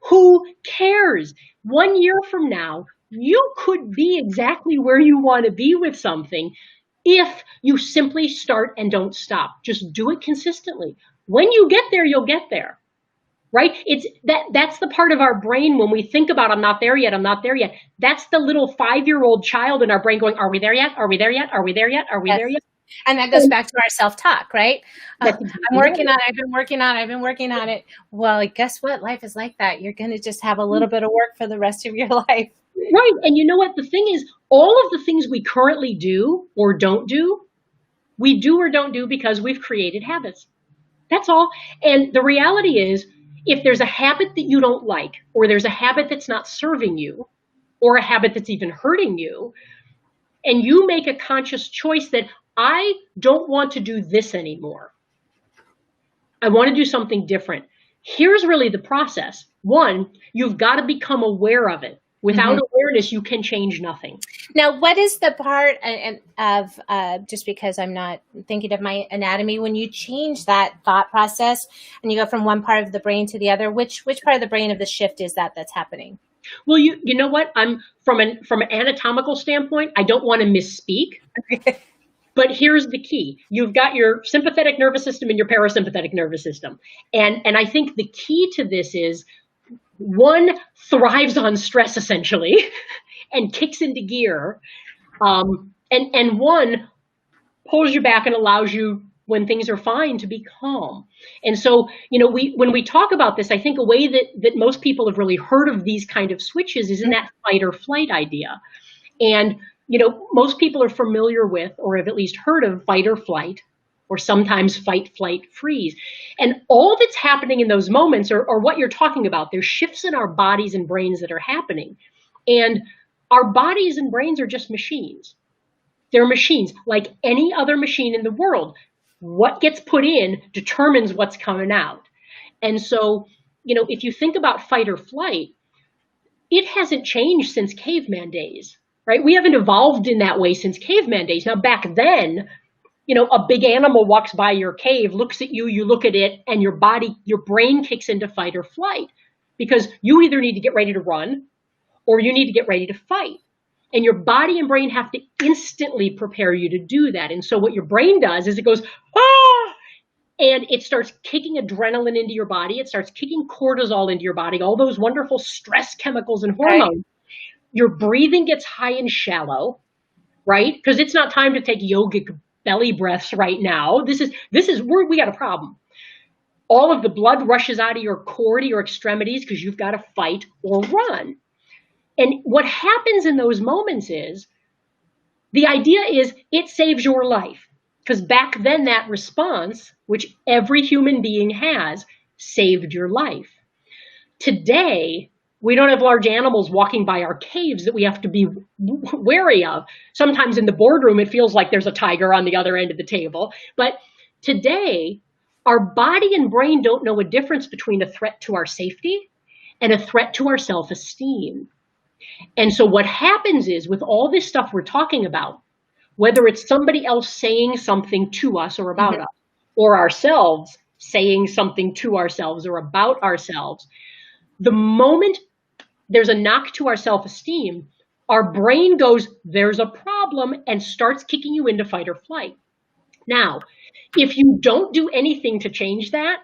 who cares? 1 year from now, you could be exactly where you want to be with something if you simply start and don't stop. Just do it consistently. When you get there, you'll get there. Right? That's the part of our brain when we think about, I'm not there yet, I'm not there yet. That's the little 5-year-old child in our brain going, are we there yet? Are we there yet? Are we there yet? Are we there yet? And that goes back to our self-talk, right? Oh, That's I'm exactly working right. on it. I've been working on it. I've been working on it. Well, guess what? Life is like that. You're going to just have a little bit of work for the rest of your life. Right. And you know what? The thing is, all of the things we currently do or don't do, we do or don't do because we've created habits. That's all. And the reality is, if there's a habit that you don't like, or there's a habit that's not serving you, or a habit that's even hurting you, and you make a conscious choice that I don't want to do this anymore, I want to do something different. Here's really the process. One, you've got to become aware of it. Without Mhm. awareness, you can change nothing. Now, what is the part of just because I'm not thinking of my anatomy, when you change that thought process and you go from one part of the brain to the other, which part of the brain of the shift is that that's happening? Well, you know what? I'm from an anatomical standpoint, I don't want to misspeak. But here's the key. You've got your sympathetic nervous system and your parasympathetic nervous system. And I think the key to this is one thrives on stress essentially and kicks into gear. And one pulls you back and allows you when things are fine to be calm. And so, when we talk about this, I think a way that most people have really heard of these kind of switches is in that fight or flight idea. And, most people are familiar with, or have at least heard of fight or flight, or sometimes fight, flight, freeze. And all that's happening in those moments are what you're talking about. There's shifts in our bodies and brains that are happening. And our bodies and brains are just machines. They're machines like any other machine in the world. What gets put in determines what's coming out. And so, if you think about fight or flight, it hasn't changed since caveman days, right? We haven't evolved in that way since caveman days. Now, back then, a big animal walks by your cave, looks at you, you look at it, and your brain kicks into fight or flight because you either need to get ready to run or you need to get ready to fight. And your body and brain have to instantly prepare you to do that. And so what your brain does is it goes, ah, and it starts kicking adrenaline into your body. It starts kicking cortisol into your body, all those wonderful stress chemicals and hormones. Right. Your breathing gets high and shallow, right? Because it's not time to take yogic belly breaths right now. This is where we got a problem. All of the blood rushes out of your core to your extremities because you've got to fight or run. And what happens in those moments is, the idea is it saves your life. Because back then that response, which every human being has, saved your life. Today, we don't have large animals walking by our caves that we have to be wary of. Sometimes in the boardroom, it feels like there's a tiger on the other end of the table. But today, our body and brain don't know a difference between a threat to our safety and a threat to our self-esteem. And so what happens is, with all this stuff we're talking about, whether it's somebody else saying something to us or about us, or ourselves saying something to ourselves or about ourselves, the moment there's a knock to our self-esteem, our brain goes, there's a problem, and starts kicking you into fight or flight. Now, if you don't do anything to change that,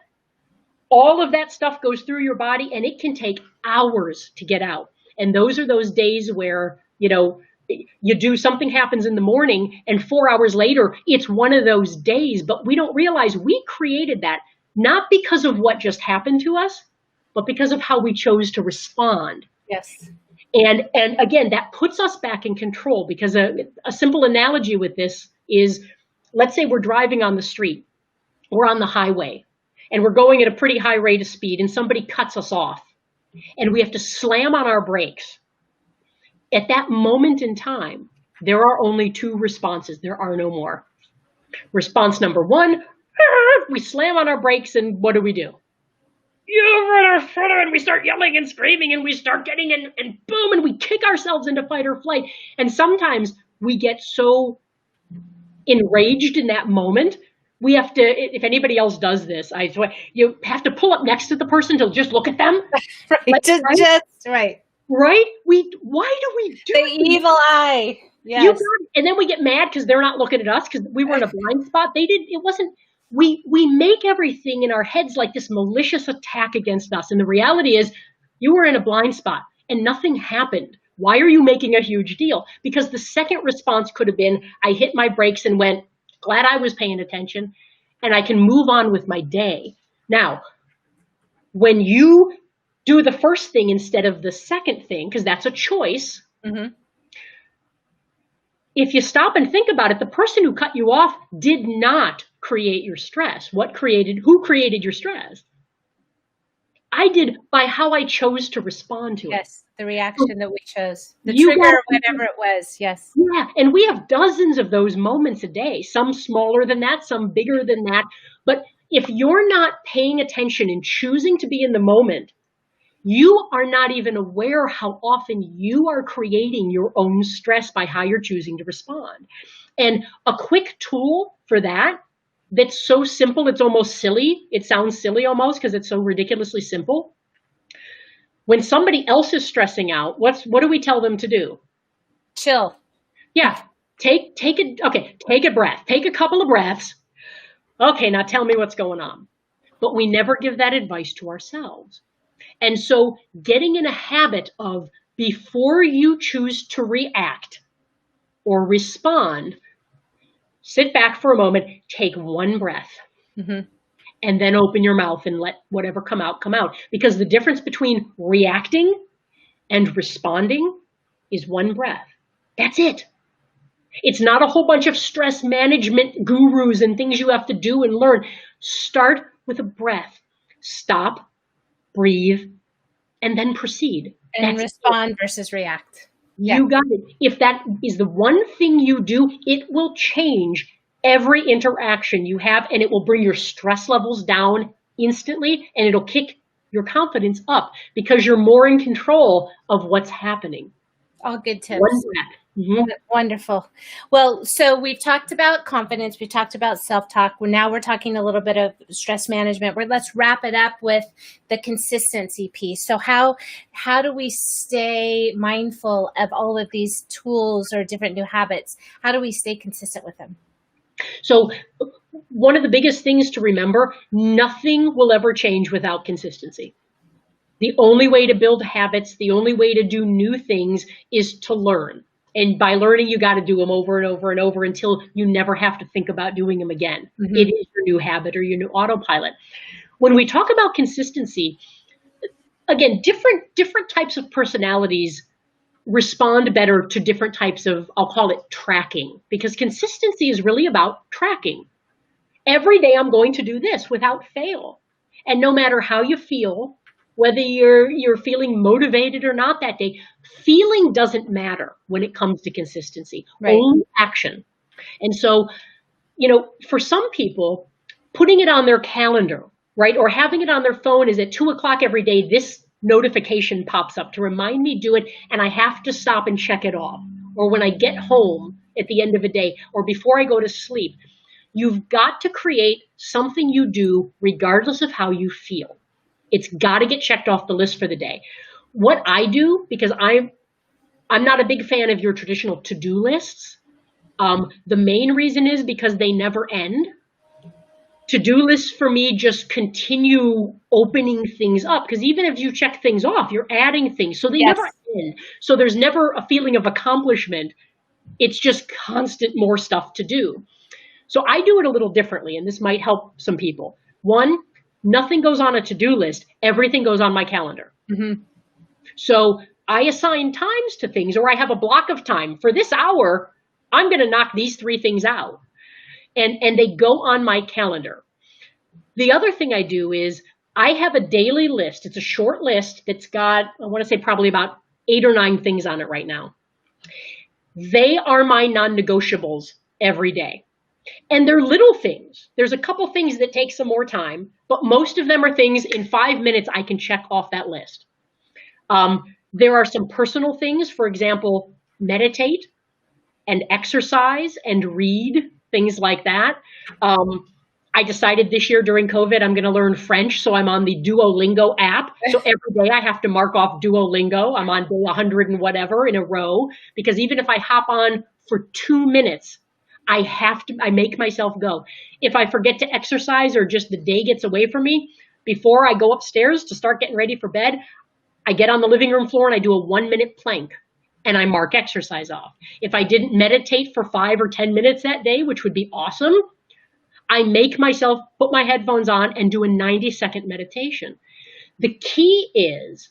all of that stuff goes through your body and it can take hours to get out. And those are those days where, you do something happens in the morning and 4 hours later, it's one of those days, but we don't realize we created that, not because of what just happened to us, but because of how we chose to respond. Yes. And again, that puts us back in control, because a simple analogy with this is, let's say we're driving on the street or on the highway and we're going at a pretty high rate of speed and somebody cuts us off and we have to slam on our brakes. At that moment in time, there are only two responses. There are no more. Response number one, we slam on our brakes, and what do? You run further, and we start yelling and screaming, and we start getting in, and boom, and we kick ourselves into fight or flight. And sometimes we get so enraged in that moment, we have to, if anybody else does this, you have to pull up next to the person to just look at them. Right. Right. Right? Why do we do the evil eye? Yes. And then we get mad because they're not looking at us because we were in a blind spot. We make everything in our heads like this malicious attack against us. And the reality is, you were in a blind spot and nothing happened. Why are you making a huge deal? Because the second response could have been, I hit my brakes and went, glad I was paying attention, and I can move on with my day. Now, when you do the first thing instead of the second thing, because that's a choice, if you stop and think about it, the person who cut you off did not create your stress. Who created your stress? I did, by how I chose to respond to it. Yes, the reaction that we chose, the trigger, whatever it was. Yes. Yeah, and we have dozens of those moments a day, some smaller than that, some bigger than that. But if you're not paying attention and choosing to be in the moment, you are not even aware how often you are creating your own stress by how you're choosing to respond. And a quick tool for that, that's so simple, it's almost silly. It sounds silly almost because it's so ridiculously simple. When somebody else is stressing out, what do we tell them to do? Chill. Yeah. Take a breath. Take a couple of breaths. Okay, now tell me what's going on. But we never give that advice to ourselves. And so getting in a habit of, before you choose to react or respond, sit back for a moment, take one breath, and then open your mouth and let whatever come out, come out. Because the difference between reacting and responding is one breath. That's it. It's not a whole bunch of stress management gurus and things you have to do and learn. Start with a breath. Stop, breathe, and then proceed. And respond versus react. You got it. If that is the one thing you do, it will change every interaction you have, and it will bring your stress levels down instantly, and it'll kick your confidence up because you're more in control of what's happening. All good tips. Wonderful. Well, so we've talked about confidence. We talked about self-talk. Now we're talking a little bit of stress management. Let's wrap it up with the consistency piece. So how do we stay mindful of all of these tools or different new habits? How do we stay consistent with them? So one of the biggest things to remember, nothing will ever change without consistency. The only way to build habits, the only way to do new things is to learn. And by learning, you got to do them over and over and over until you never have to think about doing them again. It is your new habit or your new autopilot. When we talk about consistency, again, different types of personalities respond better to different types of, I'll call it tracking, because consistency is really about tracking. Every day I'm going to do this without fail. And no matter how you feel, whether you're feeling motivated or not that day, feeling doesn't matter when it comes to consistency, only action. And so, for some people, putting it on their calendar, right, or having it on their phone is at 2:00 every day, this notification pops up to remind me do it, and I have to stop and check it off. Or when I get home at the end of a day, or before I go to sleep, you've got to create something you do regardless of how you feel. It's got to get checked off the list for the day. What I do, because I'm not a big fan of your traditional to-do lists. The main reason is because they never end. To-do lists for me just continue opening things up, because even if you check things off, you're adding things. So they never end. So there's never a feeling of accomplishment. It's just constant more stuff to do. So I do it a little differently, and this might help some people. One, nothing goes on a to-do list. Everything goes on my calendar. So I assign times to things, or I have a block of time. For this hour, I'm going to knock these 3 things out. And they go on my calendar. The other thing I do is I have a daily list. It's a short list that's got, I want to say probably about 8 or 9 things on it right now. They are my non-negotiables every day. And they're little things. There's a couple things that take some more time, but most of them are things in 5 minutes I can check off that list. There are some personal things, for example, meditate and exercise and read, things like that. I decided this year during COVID, I'm going to learn French. So I'm on the Duolingo app. So every day I have to mark off Duolingo. I'm on day 100 and whatever in a row, because even if I hop on for 2 minutes, I make myself go. If I forget to exercise or just the day gets away from me, before I go upstairs to start getting ready for bed, I get on the living room floor and I do a 1-minute plank. and I mark exercise off. If I didn't meditate for 5 or 10 minutes that day, which would be awesome, I make myself put my headphones on and do a 90-second meditation. The key is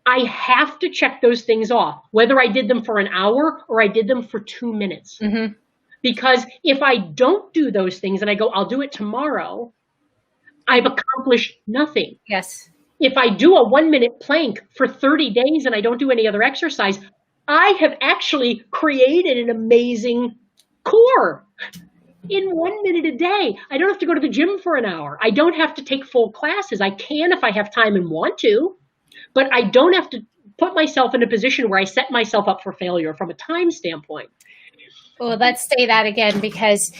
I have to check those things off, whether I did them for an hour or I did them for 2 minutes. Mm-hmm. Because if I don't do those things and I go, I'll do it tomorrow, I've accomplished nothing. Yes. If I do a 1-minute plank for 30 days and I don't do any other exercise, I have actually created an amazing core in 1 minute a day. I don't have to go to the gym for an hour. I don't have to take full classes. I can if I have time and want to, but I don't have to put myself in a position where I set myself up for failure from a time standpoint. Well, let's say that again, because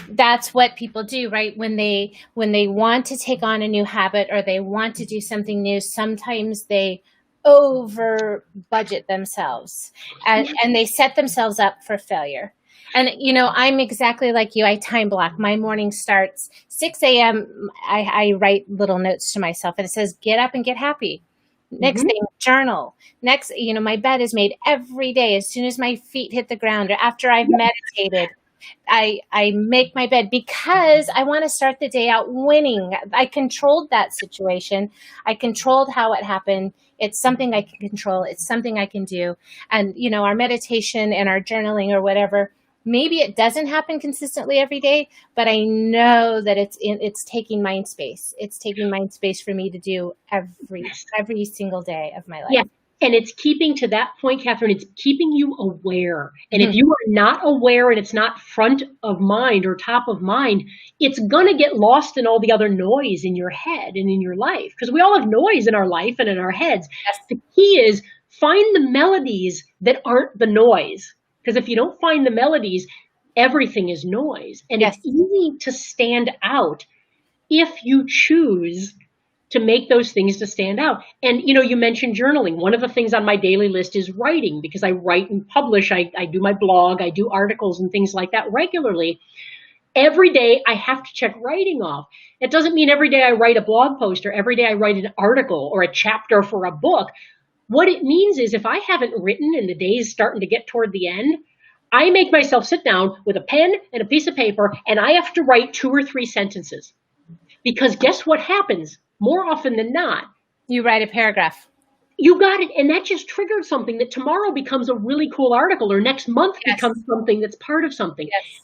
that's what people do, right? When they want to take on a new habit or they want to do something new, sometimes they over budget themselves and they set themselves up for failure. And, I'm exactly like you. I time block. My morning starts 6 a.m. I write little notes to myself and it says, get up and get happy. Next thing, journal. Next, my bed is made every day. As soon as my feet hit the ground or after I've meditated, I make my bed because I want to start the day out winning. I controlled that situation. I controlled how it happened. It's something I can control. It's something I can do. And, our meditation and our journaling or whatever, maybe it doesn't happen consistently every day, but I know that it's taking mind space. It's taking mind space for me to do every single day of my life. Yeah. And it's keeping, to that point, Kathryn, it's keeping you aware. And if you are not aware and it's not front of mind or top of mind, it's going to get lost in all the other noise in your head and in your life. Because we all have noise in our life and in our heads. Yes. The key is find the melodies that aren't the noise. Because if you don't find the melodies, everything is noise. And it's easy to stand out if you choose to make those things to stand out. And, you mentioned journaling. One of the things on my daily list is writing, because I write and publish. I do my blog. I do articles and things like that regularly. Every day I have to check writing off. It doesn't mean every day I write a blog post or every day I write an article or a chapter for a book. What it means is if I haven't written and the day is starting to get toward the end, I make myself sit down with a pen and a piece of paper and I have to write 2 or 3 sentences. Because guess what happens? More often than not, you write a paragraph. You got it. And that just triggered something that tomorrow becomes a really cool article or next month becomes something that's part of something. Yes.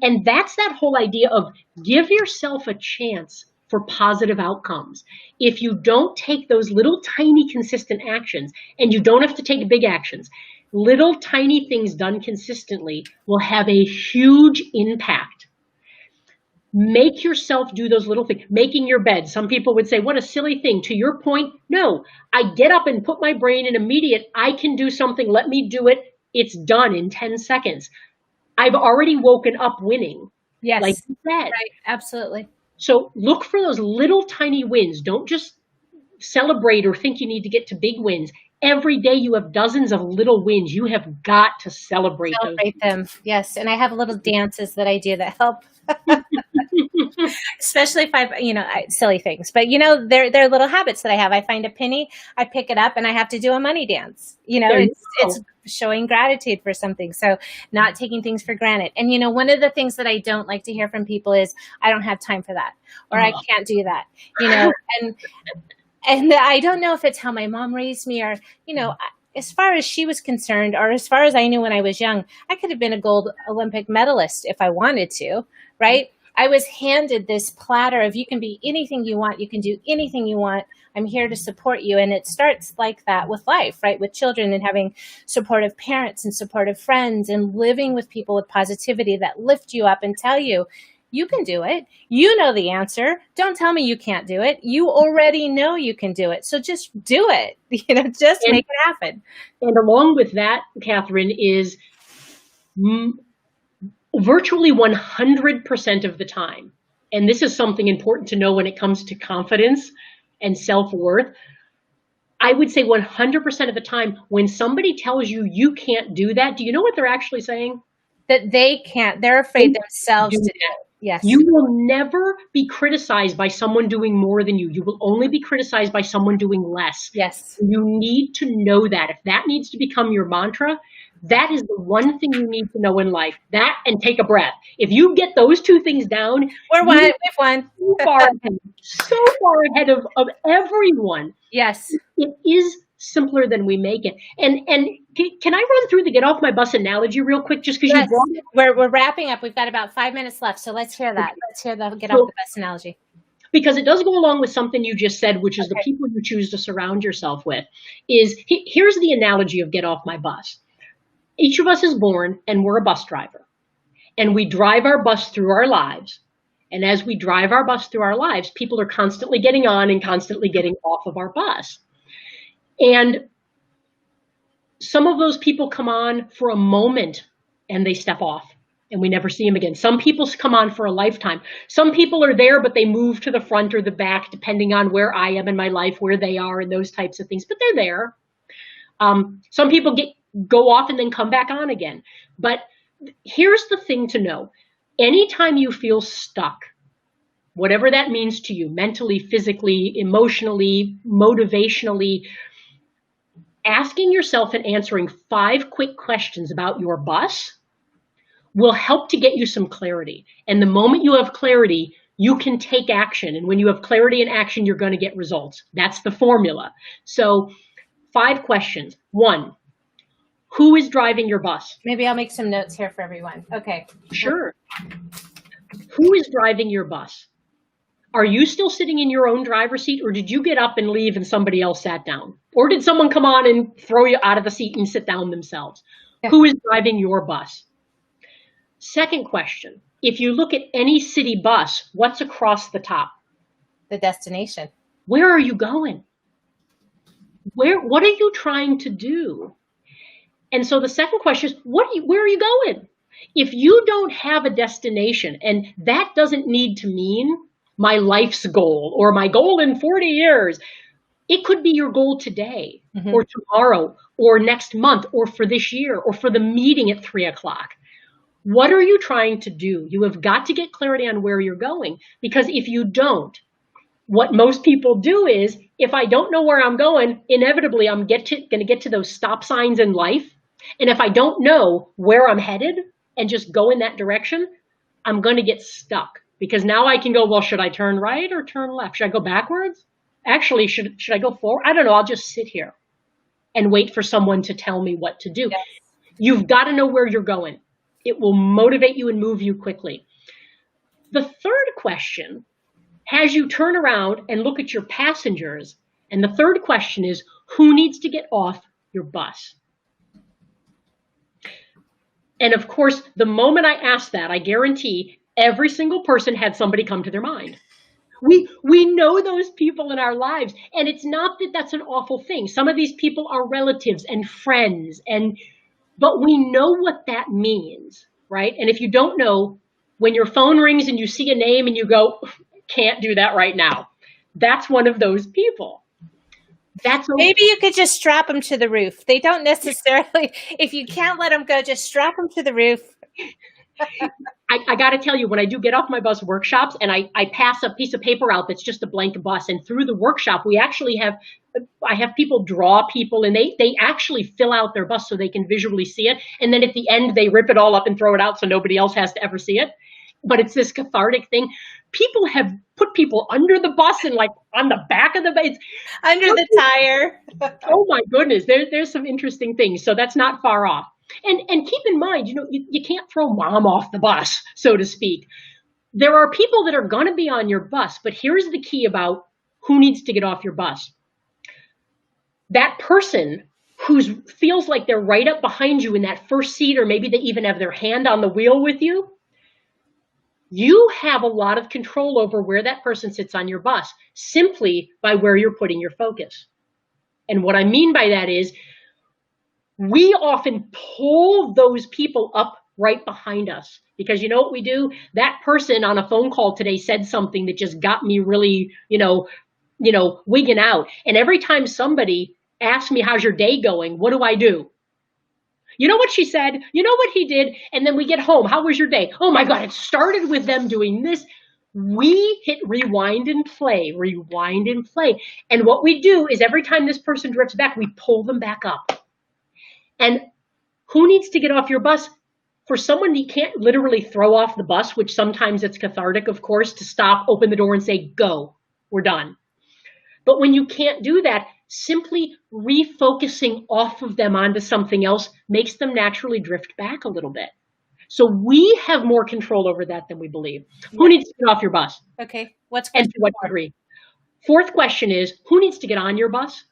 And that's that whole idea of give yourself a chance for positive outcomes. If you don't take those little tiny consistent actions, and you don't have to take big actions, little tiny things done consistently will have a huge impact. Make yourself do those little things. Making your bed. Some people would say, what a silly thing. To your point, no. I get up and put my brain in immediate, I can do something. Let me do it. It's done in 10 seconds. I've already woken up winning. Yes. Like you said. Right. Absolutely. So look for those little tiny wins. Don't just celebrate or think you need to get to big wins. Every day you have dozens of little wins. You have got to celebrate them. Yes. And I have little dances that I do that help. Especially if I've, silly things, but they're little habits that I have. I find a penny, I pick it up and I have to do a money dance. It's showing gratitude for something. So not taking things for granted. And, one of the things that I don't like to hear from people is I don't have time for that, or I can't do that, and I don't know if it's how my mom raised me or, as far as she was concerned, or as far as I knew when I was young, I could have been a gold Olympic medalist if I wanted to, right? I was handed this platter of you can be anything you want. You can do anything you want. I'm here to support you. And it starts like that with life, right? With children and having supportive parents and supportive friends and living with people with positivity that lift you up and tell you, you can do it. You know the answer. Don't tell me you can't do it. You already know you can do it. So just do it. Just make it happen. And along with that, Kathryn, is virtually 100% of the time, and this is something important to know when it comes to confidence and self-worth, I would say 100% of the time, when somebody tells you you can't do that, do you know what they're actually saying? That they can't. They're afraid themselves to do it. Yes. You will never be criticized by someone doing more than you. You will only be criticized by someone doing less. Yes. You need to know that. If that needs to become your mantra, that is the one thing you need to know in life. That and take a breath. If you get those two things down, We've you won. are so far ahead of everyone. Yes. It is simpler than we make it. And can I run through the get off my bus analogy real quick, just because you Yes. brought it? We're wrapping up. We've got about 5 minutes left. So let's hear that. Okay. Let's hear the get off So, the bus analogy. because it does go along with something you just said, which is the Okay. people you choose to surround yourself with. Here's the analogy of get off my bus. Each of us is born and we're a bus driver. And we drive our bus through our lives. And as we drive our bus through our lives, people are constantly getting on and constantly getting off of our bus. And some of those people come on for a moment and they step off and we never see them again. Some people come on for a lifetime. Some people are there, but they move to the front or the back, depending on where I am in my life, where they are, and those types of things. But they're there. Some people go off and then come back on again. But here's the thing to know. Anytime you feel stuck, whatever that means to you, mentally, physically, emotionally, motivationally, asking yourself and answering 5 quick questions about your bus will help to get you some clarity. And the moment you have clarity, you can take action. And when you have clarity and action, you're going to get results. That's the formula. So 5 questions. 1, who is driving your bus? Maybe I'll make some notes here for everyone. Okay. Sure. Who is driving your bus? Are you still sitting in your own driver's seat, or did you get up and leave and somebody else sat down? Or did someone come on and throw you out of the seat and sit down themselves? Yeah. Who is driving your bus? Second question, if you look at any city bus, what's across the top? The destination. Where are you going? What are you trying to do? And so the second question is, where are you going? If you don't have a destination, and that doesn't need to mean my life's goal or my goal in 40 years, it could be your goal today or tomorrow or next month or for this year or for the meeting at 3:00. What are you trying to do? You have got to get clarity on where you're going, because if you don't, what most people do is, if I don't know where I'm going, inevitably I'm going to get to those stop signs in life. And if I don't know where I'm headed and just go in that direction, I'm going to get stuck, because now I can go, well, should I turn right or turn left? Should I go backwards? Actually, should I go forward? I don't know. I'll just sit here and wait for someone to tell me what to do. Yes. You've got to know where you're going. It will motivate you and move you quickly. The third question has you turn around and look at your passengers. And the third question is, who needs to get off your bus? And of course, the moment I asked that, I guarantee every single person had somebody come to their mind. We know those people in our lives, and it's not that that's an awful thing. Some of these people are relatives and friends, but we know what that means, right? And if you don't know, when your phone rings and you see a name and you go, can't do that right now, that's one of those people. That's okay. Maybe you could just strap them to the roof. They don't necessarily, if you can't let them go, just strap them to the roof. I got to tell you, when I do get off my bus workshops and I pass a piece of paper out that's just a blank bus, and through the workshop, I have people draw people, and they actually fill out their bus so they can visually see it. And then at the end, they rip it all up and throw it out so nobody else has to ever see it. But it's this cathartic thing. People have put people under the bus and like on the back of the bus. Under the tire. Oh my goodness, there's some interesting things. So that's not far off. And keep in mind, you can't throw mom off the bus, so to speak. There are people that are going to be on your bus, but here's the key about who needs to get off your bus. That person who feels like they're right up behind you in that first seat, or maybe they even have their hand on the wheel with you, you have a lot of control over where that person sits on your bus simply by where you're putting your focus. And what I mean by that is, we often pull those people up right behind us, because you know what we do? That person on a phone call today said something that just got me really, wigging out. And every time somebody asks me, how's your day going? What do? You know what she said? You know what he did? And then we get home. How was your day? Oh my God, it started with them doing this. We hit rewind and play, rewind and play. And what we do is every time this person drifts back, we pull them back up. And who needs to get off your bus? For someone you can't literally throw off the bus, which sometimes it's cathartic, of course, to stop, open the door and say, go, we're done. But when you can't do that, simply refocusing off of them onto something else makes them naturally drift back a little bit. So we have more control over that than we believe. Who needs to get off your bus? Okay. What's and to what degree? Fourth question is, who needs to get on your bus?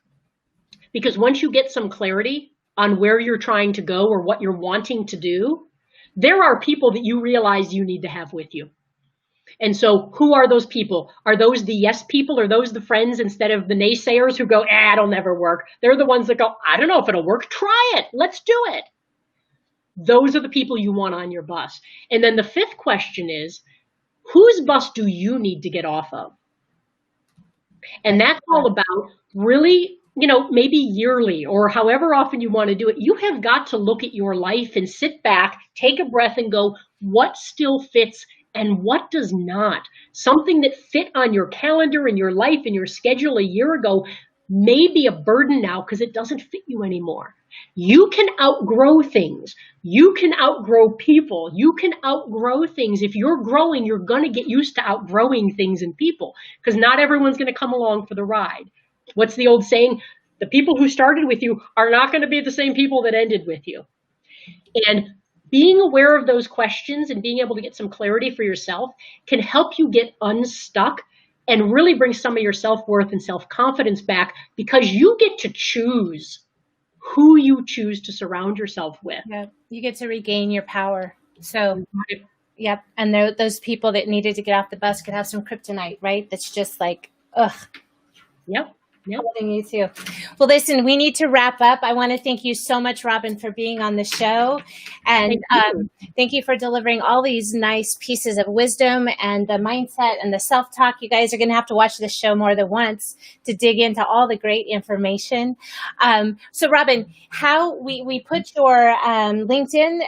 Because once you get some clarity on where you're trying to go or what you're wanting to do, there are people that you realize you need to have with you. And so who are those people? Are those the yes people? Are those the friends instead of the naysayers who go, it'll never work? They're the ones that go, I don't know if it'll work. Try it. Let's do it. Those are the people you want on your bus. And then the fifth question is, whose bus do you need to get off of? And that's all about really, maybe yearly or however often you want to do it. You have got to look at your life and sit back, take a breath and go, what still fits and what does not? Something that fit on your calendar and your life and your schedule a year ago may be a burden now because it doesn't fit you anymore. You can outgrow things. You can outgrow people. You can outgrow things. If you're growing, you're going to get used to outgrowing things and people because not everyone's going to come along for the ride. What's the old saying? The people who started with you are not going to be the same people that ended with you. And being aware of those questions and being able to get some clarity for yourself can help you get unstuck and really bring some of your self-worth and self-confidence back because you get to choose who you choose to surround yourself with. Yeah, you get to regain your power. So, yep. And those people that needed to get off the bus could have some kryptonite, right? That's just like, ugh. Yep. Holding you too. Well, listen, we need to wrap up. I want to thank you so much, Robin, for being on the show. And thank you for delivering all these nice pieces of wisdom and the mindset and the self-talk. You guys are going to have to watch this show more than once to dig into all the great information. So, Robin, how we put your LinkedIn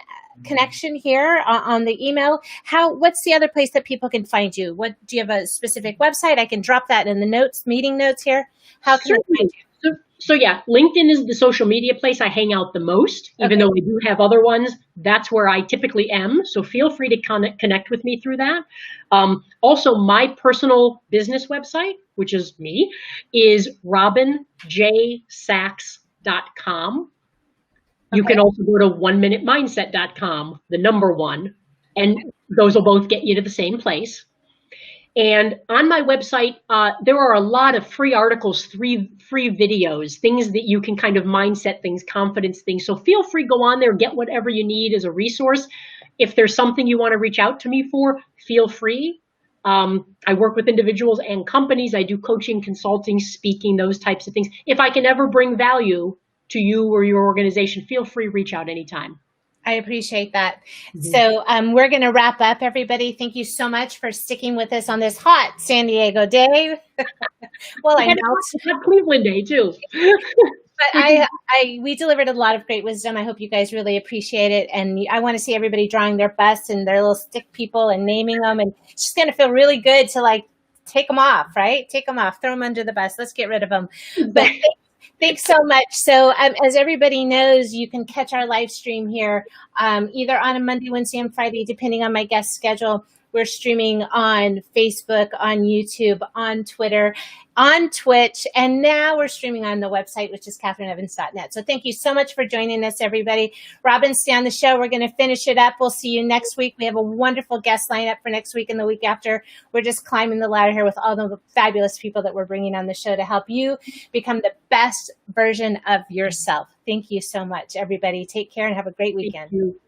connection here on the email. What's the other place that people can find you? Do you have a specific website? I can drop that in the meeting notes here. How can I find you? So yeah, LinkedIn is the social media place I hang out the most, even though I do have other ones. That's where I typically am. So feel free to connect with me through that. Also, my personal business website, which is me, is robinjsachs.com. You can also go to oneminutemindset.com, the number one, and those will both get you to the same place. And on my website, there are a lot of free articles, free videos, things that you can kind of mindset things, confidence things. So feel free, go on there, get whatever you need as a resource. If there's something you want to reach out to me for, feel free. I work with individuals and companies. I do coaching, consulting, speaking, those types of things. If I can ever bring value to you or your organization, feel free, reach out anytime. I appreciate that. Mm-hmm. So we're going to wrap up, everybody. Thank you so much for sticking with us on this hot San Diego day. Well, I know it's Cleveland day too. But we delivered a lot of great wisdom. I hope you guys really appreciate it. And I want to see everybody drawing their bus and their little stick people and naming them. And it's just going to feel really good to take them off, right? Take them off, throw them under the bus. Let's get rid of them. But thanks so much. So as everybody knows, you can catch our live stream here either on a Monday, Wednesday, and Friday, depending on my guest schedule. We're streaming on Facebook, on YouTube, on Twitter, on Twitch, and now we're streaming on the website, which is KathrynEvans.net. So thank you so much for joining us, everybody. Robin, stay on the show. We're going to finish it up. We'll see you next week. We have a wonderful guest lineup for next week and the week after. We're just climbing the ladder here with all the fabulous people that we're bringing on the show to help you become the best version of yourself. Thank you so much, everybody. Take care and have a great weekend. Thank you.